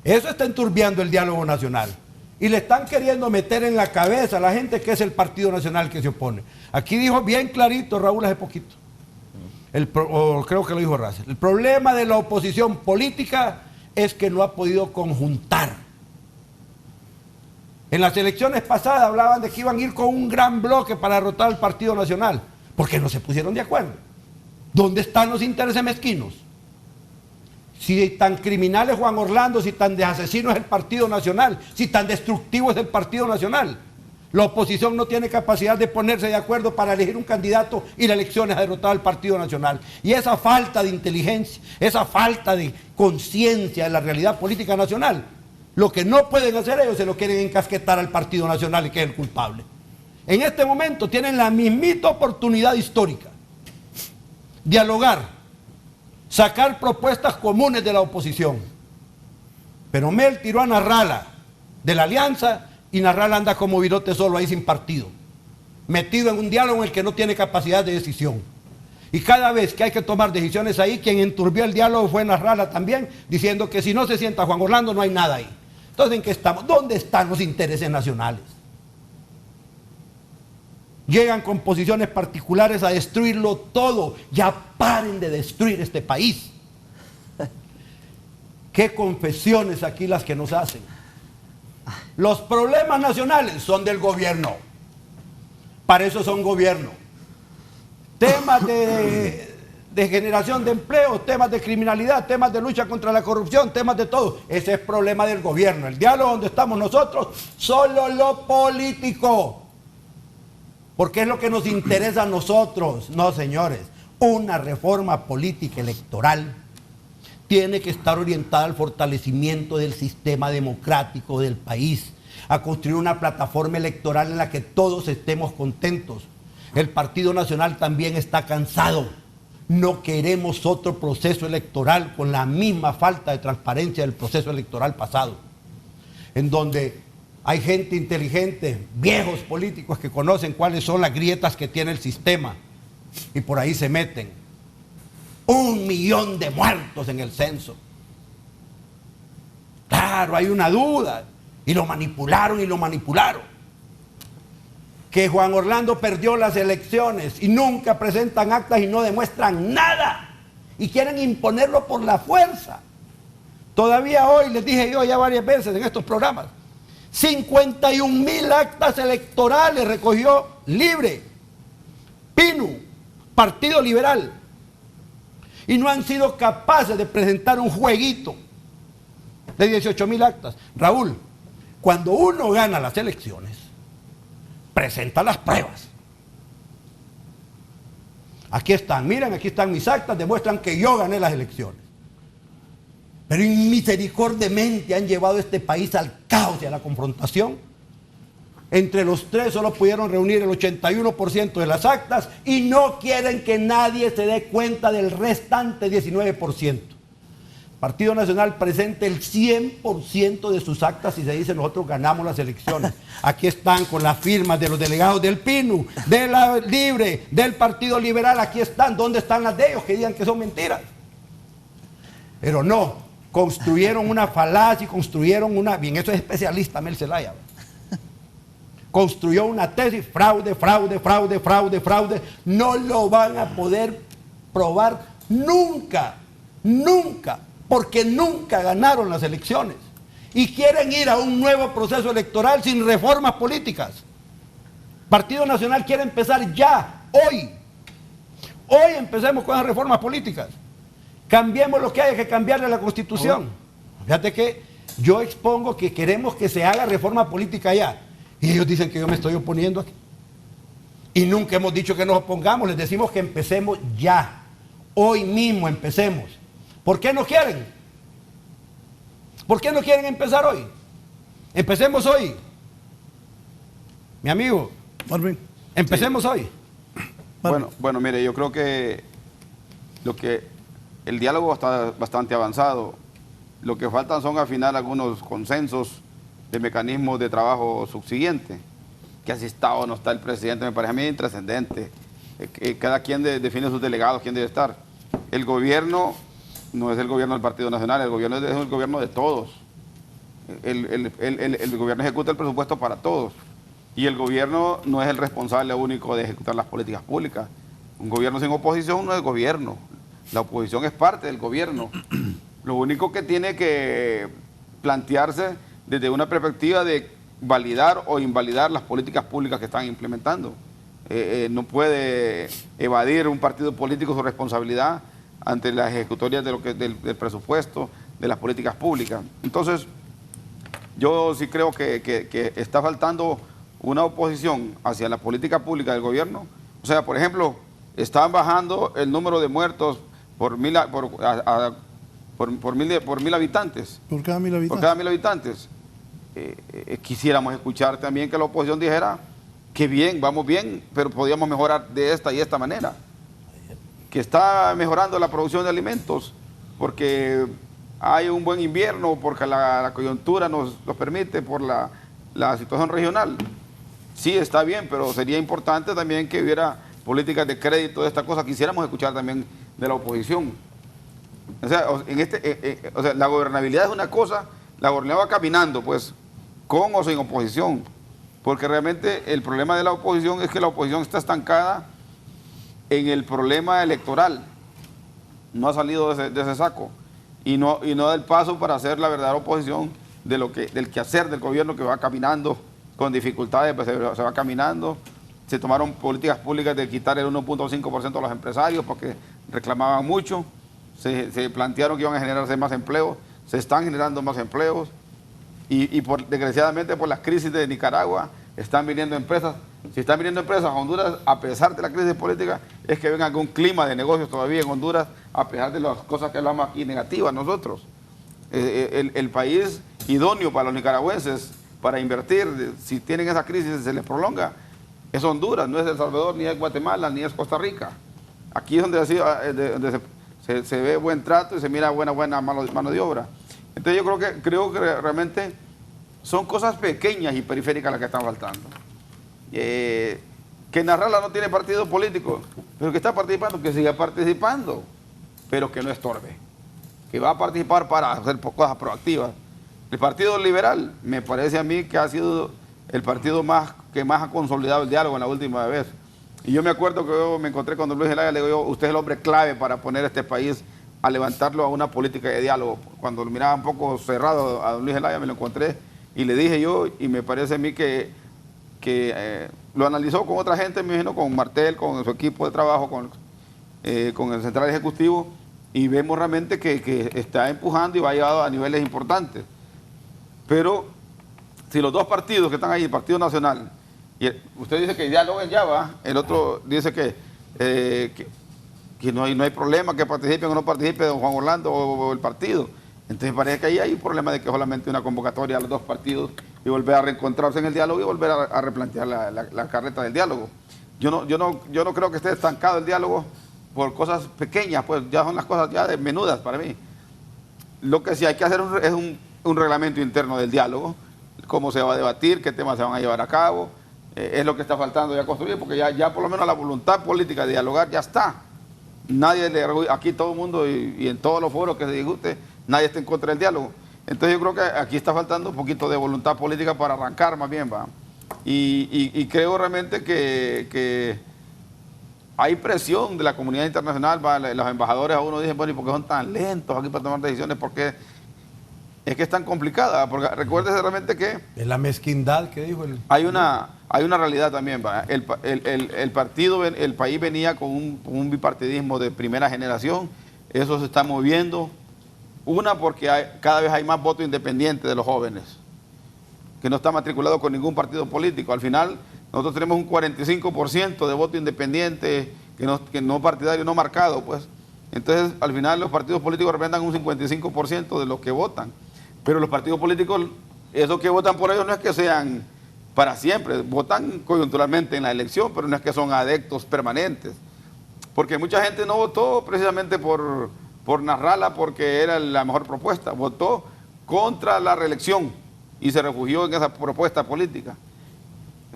Eso está enturbiando el diálogo nacional. Y le están queriendo meter en la cabeza a la gente que es el Partido Nacional que se opone. Aquí dijo bien clarito Raúl hace poquito, o creo que lo dijo Raza, el problema de la oposición política es que no ha podido conjuntar. En las elecciones pasadas hablaban de que iban a ir con un gran bloque para derrotar al Partido Nacional, porque no se pusieron de acuerdo. ¿Dónde están los intereses mezquinos? Si tan criminal es Juan Orlando, si tan de asesino es el Partido Nacional, si tan destructivo es el Partido Nacional, la oposición no tiene capacidad de ponerse de acuerdo para elegir un candidato y la elección es a derrotar al Partido Nacional. Y esa falta de inteligencia, esa falta de conciencia de la realidad política nacional, lo que no pueden hacer ellos se lo quieren encasquetar al Partido Nacional y que es el culpable. En este momento tienen la mismita oportunidad histórica, dialogar, sacar propuestas comunes de la oposición. Pero Mel tiró a Narrala de la alianza y Narrala anda como virote solo ahí sin partido, metido en un diálogo en el que no tiene capacidad de decisión. Y cada vez que hay que tomar decisiones ahí, quien enturbió el diálogo fue Narrala también, diciendo que si no se sienta Juan Orlando no hay nada ahí. Entonces, ¿en qué estamos? ¿Dónde están los intereses nacionales? Llegan con posiciones particulares a destruirlo todo. Ya paren de destruir este país. Qué confesiones aquí las que nos hacen. Los problemas nacionales son del gobierno. Para eso son gobierno. Temas de de generación de empleo, temas de criminalidad, temas de lucha contra la corrupción, temas de todo. Ese es problema del gobierno. El diálogo donde estamos nosotros, solo lo político. Porque es lo que nos interesa a nosotros. No, señores, una reforma política electoral tiene que estar orientada al fortalecimiento del sistema democrático del país, a construir una plataforma electoral en la que todos estemos contentos. El Partido Nacional también está cansado. No queremos otro proceso electoral con la misma falta de transparencia del proceso electoral pasado, en donde hay gente inteligente, viejos políticos que conocen cuáles son las grietas que tiene el sistema y por ahí se meten. 1 millón de muertos en el censo. Claro, hay una duda. Y lo manipularon y lo manipularon. Que Juan Orlando perdió las elecciones y nunca presentan actas y no demuestran nada. Y quieren imponerlo por la fuerza. Todavía hoy, les dije yo ya varias veces en estos programas, 51,000 actas electorales recogió Libre, PINU, Partido Liberal. Y no han sido capaces de presentar un jueguito de 18,000 actas. Raúl, cuando uno gana las elecciones, presenta las pruebas. Aquí están, miren, aquí están mis actas, demuestran que yo gané las elecciones. Pero misericordiamente han llevado este país al caos y a la confrontación. Entre los tres solo pudieron reunir el 81% de las actas y no quieren que nadie se dé cuenta del restante 19%. Partido Nacional presente el 100% de sus actas y se dice nosotros ganamos las elecciones. Aquí están con las firmas de los delegados del PINU, de la Libre, del Partido Liberal, aquí están. ¿Dónde están las de ellos que digan que son mentiras? Pero no, construyeron una falacia y construyeron una... Bien, eso es especialista Mel Zelaya. Construyó una tesis, fraude, fraude, fraude, fraude, fraude. No lo van a poder probar nunca, nunca, porque nunca ganaron las elecciones. Y quieren ir a un nuevo proceso electoral sin reformas políticas. Partido Nacional quiere empezar ya, hoy. Hoy empecemos con las reformas políticas. Cambiemos lo que haya que cambiarle a la Constitución. Fíjate que yo expongo que queremos que se haga reforma política ya. Y ellos dicen que yo me estoy oponiendo aquí. Y nunca hemos dicho que nos opongamos, les decimos que empecemos ya. Hoy mismo empecemos. ¿Por qué no quieren? ¿Por qué no quieren empezar hoy? Empecemos hoy. Mi amigo, Marvin. Empecemos hoy. Bueno, mire, yo creo que el diálogo está bastante avanzado. Lo que faltan son afinar algunos consensos de mecanismos de trabajo subsiguiente. Que así está o no está el presidente, me parece a mí intrascendente. Cada quien define sus delegados, quién debe estar. El gobierno no es el gobierno del Partido Nacional, el gobierno es el gobierno de todos. El gobierno ejecuta el presupuesto para todos. Y el gobierno no es el responsable único de ejecutar las políticas públicas. Un gobierno sin oposición no es gobierno. La oposición es parte del gobierno. Lo único que tiene que plantearse desde una perspectiva de validar o invalidar las políticas públicas que están implementando. No puede evadir un partido político su responsabilidad ante las ejecutorias del presupuesto, de las políticas públicas. Entonces, yo sí creo que está faltando una oposición hacia la política pública del gobierno. O sea, por ejemplo, están bajando el número de muertos por mil habitantes. Por cada 1,000 habitantes. Por cada 1,000 habitantes. Quisiéramos escuchar también que la oposición dijera que bien, vamos bien, pero podríamos mejorar de esta y esta manera. Que está mejorando la producción de alimentos porque hay un buen invierno, porque la coyuntura nos lo permite por la situación regional. Sí, está bien, pero sería importante también que hubiera políticas de crédito de esta cosa. Quisiéramos escuchar también de la oposición. O sea, la gobernabilidad es una cosa, la gobernabilidad va caminando, pues, con o sin oposición. Porque realmente el problema de la oposición es que la oposición está estancada en el problema electoral. No ha salido de ese saco. Y no da el paso para hacer la verdadera oposición del quehacer del gobierno que va caminando con dificultades, pues se va caminando. Se tomaron políticas públicas de quitar el 1.5% a los empresarios porque reclamaban mucho, se plantearon que iban a generarse más empleos, se están generando más empleos y desgraciadamente por las crisis de Nicaragua están viniendo empresas. Si están viniendo empresas a Honduras, a pesar de la crisis política, es que ven algún clima de negocios todavía en Honduras, a pesar de las cosas que hablamos aquí negativas nosotros. El país idóneo para los nicaragüenses para invertir, si tienen esa crisis, se les prolonga, es Honduras, no es El Salvador, ni es Guatemala, ni es Costa Rica. Aquí es donde se ve buen trato y se mira buena mano de obra. Entonces yo creo que realmente son cosas pequeñas y periféricas las que están faltando. Que Narrala no tiene partido político, pero que está participando, que siga participando, pero que no estorbe, que va a participar para hacer cosas proactivas. El Partido Liberal me parece a mí que ha sido el partido que más ha consolidado el diálogo en la última vez. Y yo me acuerdo que yo me encontré con don Luis Zelaya, le digo yo, usted es el hombre clave para poner a este país a levantarlo a una política de diálogo. Cuando lo miraba un poco cerrado a don Luis Zelaya, me lo encontré y le dije yo, y me parece a mí que lo analizó con otra gente, me imagino, con Martel, con su equipo de trabajo, con el Central Ejecutivo, y vemos realmente que está empujando y va a llegar a niveles importantes. Pero si los dos partidos que están ahí, el Partido Nacional, y usted dice que dialoguen ya, va, el otro dice que no hay problema, que participen o no participe don Juan Orlando o el partido. Entonces parece que ahí hay un problema de que solamente una convocatoria a los dos partidos y volver a reencontrarse en el diálogo y volver a replantear la carreta del diálogo. Yo no creo que esté estancado el diálogo por cosas pequeñas, pues ya son las cosas ya menudas para mí. Lo que sí hay que hacer es un reglamento interno del diálogo, cómo se va a debatir, qué temas se van a llevar a cabo, es lo que está faltando ya construir, porque ya por lo menos la voluntad política de dialogar ya está. Aquí todo el mundo y en todos los foros que se discute, nadie está en contra del diálogo. Entonces yo creo que aquí está faltando un poquito de voluntad política para arrancar más bien, va. Y creo realmente que hay presión de la comunidad internacional, va. Los embajadores a uno dicen, bueno, ¿y por qué son tan lentos aquí para tomar decisiones? Porque es que es tan complicada, porque recuérdese realmente que... Es la mezquindad que dijo el... Hay una realidad también, va. El país venía con un bipartidismo de primera generación, eso se está moviendo. Una, porque cada vez hay más voto independiente de los jóvenes, que no está matriculado con ningún partido político. Al final, nosotros tenemos un 45% de voto independiente, que no partidario, no marcado, pues. Entonces, al final, los partidos políticos representan un 55% de los que votan. Pero los partidos políticos, esos que votan por ellos no es que sean para siempre, votan coyunturalmente en la elección, pero no es que son adeptos permanentes. Porque mucha gente no votó precisamente por Narrala porque era la mejor propuesta, votó contra la reelección y se refugió en esa propuesta política.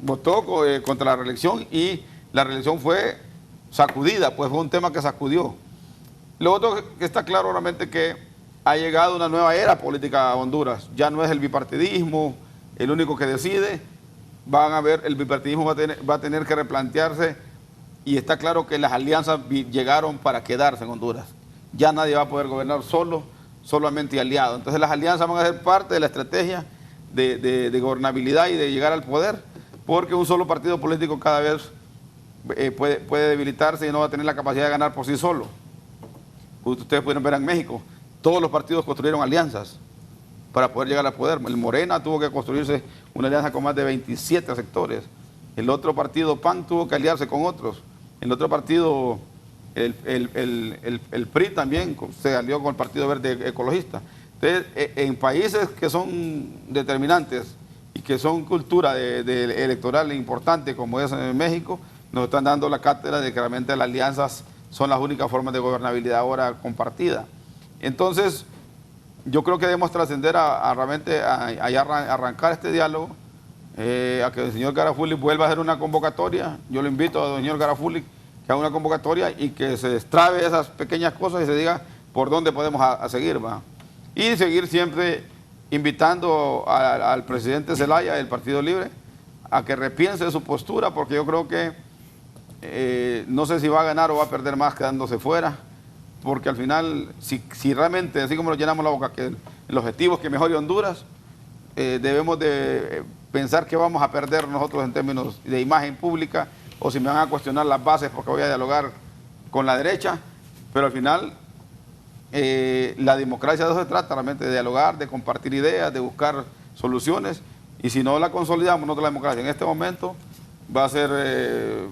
Votó contra la reelección y la reelección fue sacudida, pues fue un tema que sacudió. Lo otro que está claro realmente que ha llegado una nueva era política a Honduras, ya no es el bipartidismo el único que decide, el bipartidismo va a tener que replantearse y está claro que las alianzas llegaron para quedarse en Honduras. Ya nadie va a poder gobernar solamente aliado. Entonces las alianzas van a ser parte de la estrategia de gobernabilidad y de llegar al poder, porque un solo partido político cada vez puede debilitarse y no va a tener la capacidad de ganar por sí solo. Ustedes pueden ver en México, todos los partidos construyeron alianzas para poder llegar al poder. El Morena tuvo que construirse una alianza con más de 27 sectores. El otro partido, PAN, tuvo que aliarse con otros. El otro partido... El PRI también se alió con el Partido Verde Ecologista. Entonces, en países que son determinantes y que son cultura electoral importante como es en México, nos están dando la cátedra de que realmente las alianzas son las únicas formas de gobernabilidad ahora compartida. Entonces, yo creo que debemos trascender realmente a arrancar este diálogo, a que el señor Garafuli vuelva a hacer una convocatoria. Yo lo invito al señor Garafuli que haga una convocatoria y que se destrabe esas pequeñas cosas y se diga por dónde podemos seguir, ¿va? Y seguir siempre invitando al presidente Zelaya del Partido Libre a que repiense su postura, porque yo creo que no sé si va a ganar o va a perder más quedándose fuera, porque al final, si realmente, así como nos llenamos la boca, que el objetivo es que mejore Honduras, debemos de pensar que vamos a perder nosotros en términos de imagen pública, o si me van a cuestionar las bases porque voy a dialogar con la derecha, pero al final la democracia de eso se trata, realmente de dialogar, de compartir ideas, de buscar soluciones, y si no la consolidamos, nosotros la democracia en este momento va a ser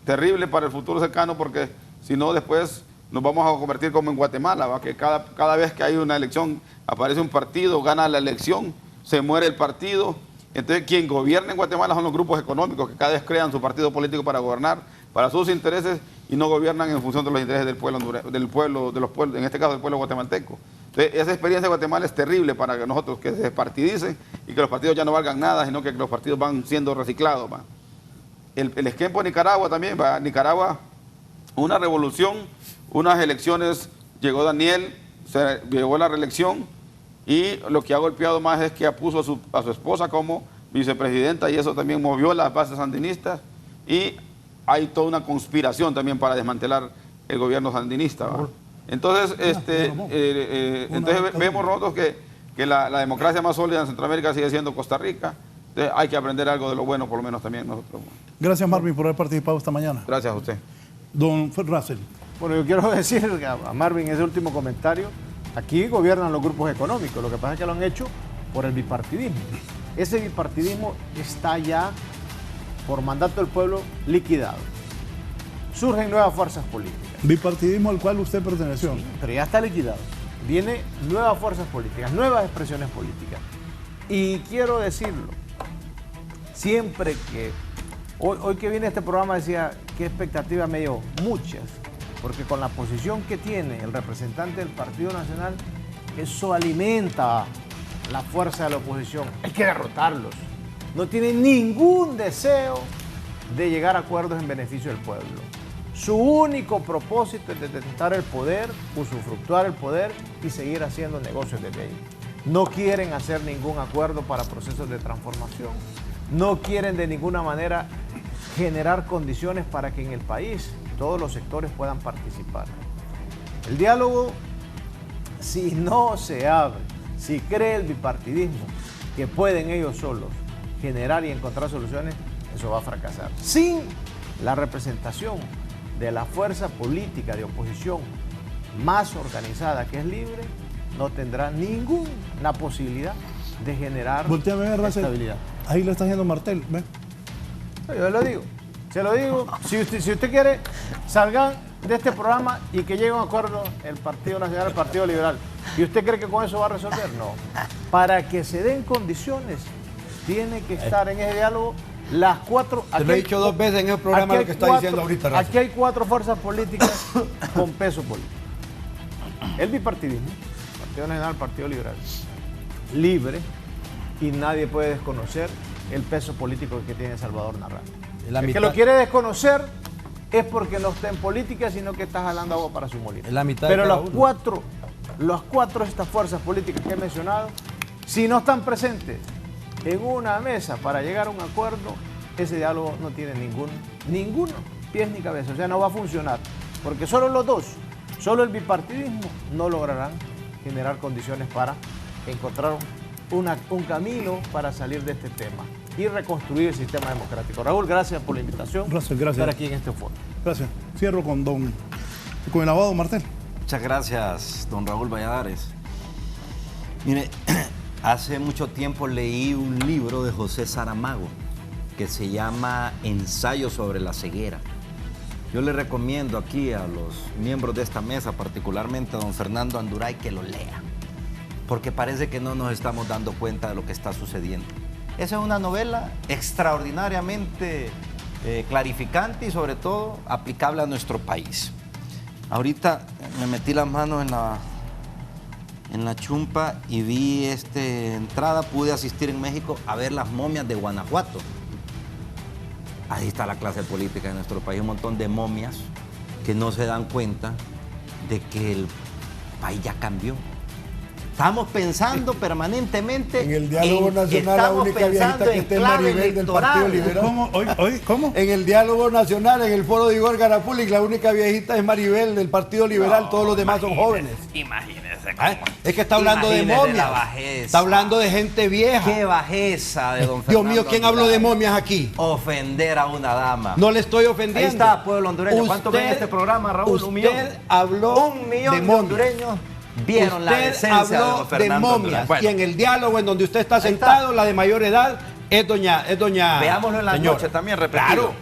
terrible para el futuro cercano, porque si no después nos vamos a convertir como en Guatemala, ¿va? Que cada vez que hay una elección aparece un partido, gana la elección, se muere el partido. Entonces quien gobierna en Guatemala son los grupos económicos que cada vez crean su partido político para gobernar, para sus intereses, y no gobiernan en función de los intereses del pueblo, de los pueblos, en este caso del pueblo guatemalteco. Entonces esa experiencia de Guatemala es terrible para que nosotros, que se despartidicen y que los partidos ya no valgan nada, sino que los partidos van siendo reciclados, ¿va? El ejemplo de Nicaragua también, ¿va? Nicaragua, una revolución, unas elecciones, llegó Daniel, se llegó la reelección, y lo que ha golpeado más es que puso a su esposa como vicepresidenta, y eso también movió las bases sandinistas, y hay toda una conspiración también para desmantelar el gobierno sandinista, ¿va? Entonces, vemos nosotros que la democracia más sólida en Centroamérica sigue siendo Costa Rica. Entonces hay que aprender algo de lo bueno, por lo menos también nosotros. Gracias, Marvin, por haber participado esta mañana. Gracias a usted. Don Russell. Bueno, yo quiero decir a Marvin ese último comentario. Aquí gobiernan los grupos económicos, lo que pasa es que lo han hecho por el bipartidismo. Ese bipartidismo está ya, por mandato del pueblo, liquidado. Surgen nuevas fuerzas políticas. Bipartidismo al cual usted perteneció. Sí, pero ya está liquidado. Vienen nuevas fuerzas políticas, nuevas expresiones políticas. Y quiero decirlo, siempre que, hoy que viene este programa decía, ¿qué expectativa me dio? Muchas, porque con la posición que tiene el representante del Partido Nacional, eso alimenta la fuerza de la oposición. Hay que derrotarlos. No tienen ningún deseo de llegar a acuerdos en beneficio del pueblo. Su único propósito es detentar el poder, usufructuar el poder y seguir haciendo negocios desde ahí. No quieren hacer ningún acuerdo para procesos de transformación. No quieren de ninguna manera generar condiciones para que en el país todos los sectores puedan participar. El diálogo, si no se abre, si cree el bipartidismo que pueden ellos solos generar y encontrar soluciones, eso va a fracasar. Sin la representación de la fuerza política de oposición más organizada, que es libre, no tendrá ninguna posibilidad de generar estabilidad. Ahí lo está haciendo Martel, ¿ves? Yo lo digo, se lo digo. Si usted quiere, salgan de este programa y que llegue a un acuerdo el Partido Nacional, el Partido Liberal. ¿Y usted cree que con eso va a resolver? No. Para que se den condiciones, tiene que estar en ese diálogo las cuatro. Te lo he dicho 2 veces en el programa lo que está diciendo ahorita. Rafa. Aquí hay 4 fuerzas políticas con peso político. El bipartidismo, Partido Nacional, Partido Liberal, libre, y nadie puede desconocer el peso político que tiene Salvador Narrala. El que lo quiere desconocer es porque no está en política, sino que está jalando agua para su molino. Pero las cuatro de estas fuerzas políticas que he mencionado, si no están presentes en una mesa para llegar a un acuerdo, ese diálogo no tiene ninguno pies ni cabeza. O sea, no va a funcionar. Porque solo los dos, solo el bipartidismo, no lograrán generar condiciones para encontrar un camino para salir de este tema y reconstruir el sistema democrático. Raúl, gracias por la invitación. Gracias. Estar aquí en este foro. Gracias. Cierro con el abogado Martel. Muchas gracias, don Raúl Valladares. Mire, hace mucho tiempo leí un libro de José Saramago que se llama Ensayo sobre la ceguera. Yo le recomiendo aquí a los miembros de esta mesa, particularmente a don Fernando Anduray, que lo lea, porque parece que no nos estamos dando cuenta de lo que está sucediendo. Esa es una novela extraordinariamente clarificante y sobre todo aplicable a nuestro país. Ahorita me metí las manos en la chumpa y vi entrada, pude asistir en México a ver las momias de Guanajuato. Ahí está la clase política de nuestro país, un montón de momias que no se dan cuenta de que el país ya cambió. Estamos pensando permanentemente en el diálogo nacional, la única viejita que está en Maribel del Partido Liberal. ¿Cómo? En el diálogo nacional, en el foro de Igor Garapúlic, la única viejita es Maribel del Partido Liberal, todos los demás son jóvenes. Imagínese Es que está hablando de Imagínese momias. la bajeza. Está hablando de gente vieja. Qué bajeza de don Dios Fernando mío, ¿quién habló de momias aquí? Ofender a una dama. No le estoy ofendiendo. Ahí está, pueblo hondureño. ¿Cuánto ven este programa, Raúl? ¿Un millón? Usted habló Un millón de momias. hondureños vieron la Usted decencia de habló don de Fernando momias. Hondureño. Bueno, Y en el diálogo en donde usted está Ahí sentado, está. la de mayor edad, es doña veámoslo en la señora. noche también repetido. Claro.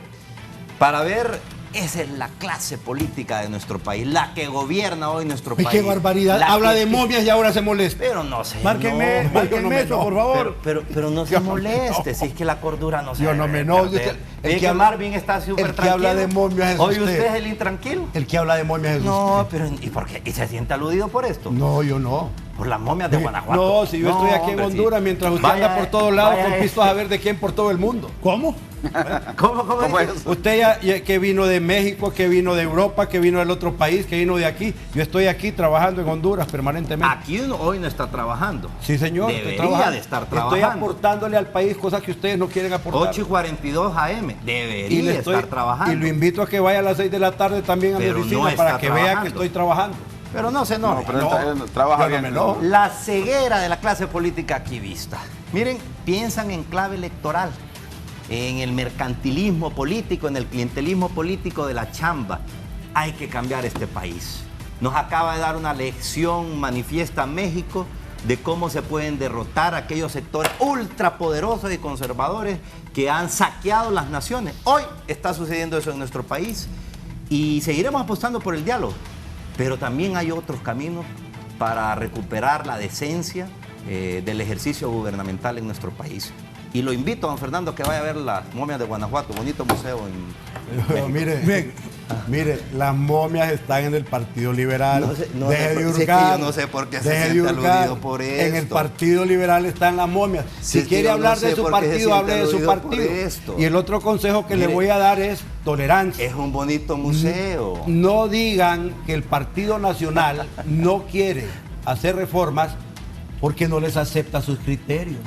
Para ver, esa es la clase política de nuestro país, la que gobierna hoy nuestro Ay, país. qué barbaridad. La Habla que- de momias y ahora se molesta. Pero no se Márquenme, enoje. márquenme eso, por favor. Pero no se Yo no me moleste, enojo. si es que la cordura no se Yo no debe me enojo. perder. El Ve que que habla- Marvin está súper el que tranquilo. habla de momias es Hoy usted. usted es el intranquilo. El que habla de momias es No, usted. pero ¿y por qué? ¿Y se siente aludido por esto? No, yo no. Por las momias de Guanajuato. No, si yo estoy aquí en hombre, Honduras, sí. mientras usted Vaya, anda por todos lados vaya con pistos a ver de quién por todo el mundo. ¿Cómo? ¿Cómo es? es? Usted ya que vino de México, que vino de Europa, que vino del otro país, que vino de aquí. Yo estoy aquí trabajando en Honduras permanentemente. Aquí uno hoy no está trabajando. Sí, señor. estoy Debería trabajando. de estar Estoy trabajando. aportándole al país cosas que ustedes no quieren aportar. 8:42 AM. Debería le estoy- estar trabajando. Y lo invito a que vaya a las 6 de la tarde también a mi Pero no oficina está para que vea trabajando. que estoy trabajando. Pero no se No, enoje. pero No, él trabaja yo no bien. me enojo. La ceguera de la clase política activista. Miren, piensan en clave electoral, en el mercantilismo político, en el clientelismo político de la chamba. Hay que cambiar este país. Nos acaba de dar una lección manifiesta México de cómo se pueden derrotar aquellos sectores ultrapoderosos y conservadores que han saqueado las naciones. Hoy está sucediendo eso en nuestro país y seguiremos apostando por el diálogo. Pero también hay otros caminos para recuperar la decencia del ejercicio gubernamental en nuestro país. Y lo invito a don Fernando que vaya a ver las momias de Guanajuato, bonito museo en Pero México. mire, las momias están en el Partido Liberal. No sé- no Deje sé de por- si es que hurgar. yo no sé por qué se Deje de siente hurgar. aludido por En el esto. Partido Liberal están las momias. Si Si es que quiere yo no hablar sé de su por qué se partido, siente hable de su aludido por partido. esto. Y el otro consejo que le Mire, voy a dar es tolerancia. Es un bonito museo. No digan que el Partido Nacional no quiere hacer reformas porque no les acepta sus criterios.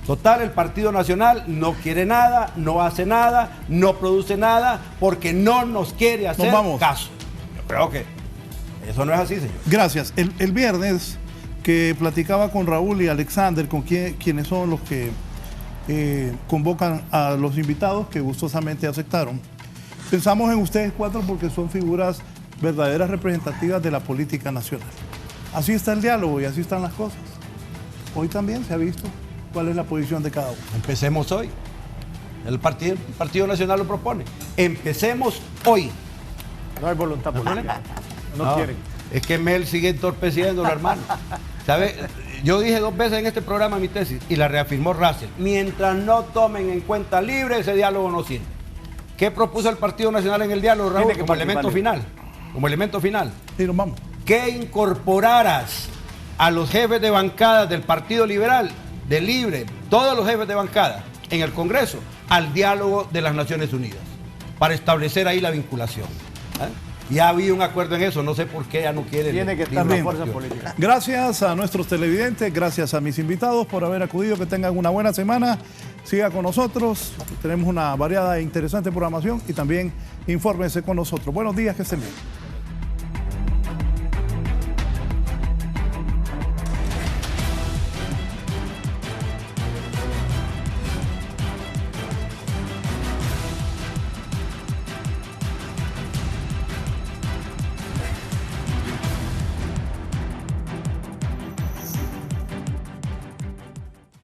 Total, el Partido Nacional no quiere nada, no hace nada, no produce nada, porque no nos quiere hacer vamos. caso. Yo creo que eso no es así, señor. Gracias. El viernes que platicaba con Raúl y Alexander, con quienes son los que convocan a los invitados que gustosamente aceptaron, pensamos en ustedes cuatro porque son figuras verdaderas representativas de la política nacional. Así está el diálogo y así están las cosas. Hoy también se ha visto cuál es la posición de cada uno. Empecemos hoy. El Partido Nacional lo propone. Empecemos hoy. No hay voluntad política. No quieren. Es que Mel sigue entorpeciéndolo, hermano. ¿Sabe? Yo dije 2 veces en este programa mi tesis y la reafirmó Russell. Mientras no tomen en cuenta libre, ese diálogo no sirve. ¿Qué propuso el Partido Nacional en el diálogo, Raúl? Tiene que Como elemento participar. final. Como elemento final. Y nos vamos. Que incorporaras a los jefes de bancada del Partido Liberal, de Libre, todos los jefes de bancada en el Congreso, al diálogo de las Naciones Unidas, para establecer ahí la vinculación. Ya había un acuerdo en eso, no sé por qué ya no quieren. Tiene que estar Bien. la fuerza política. Gracias a nuestros televidentes, gracias a mis invitados por haber acudido, que tengan una buena semana. Siga con nosotros, tenemos una variada e interesante programación y también infórmense con nosotros. Buenos días, que estén bien.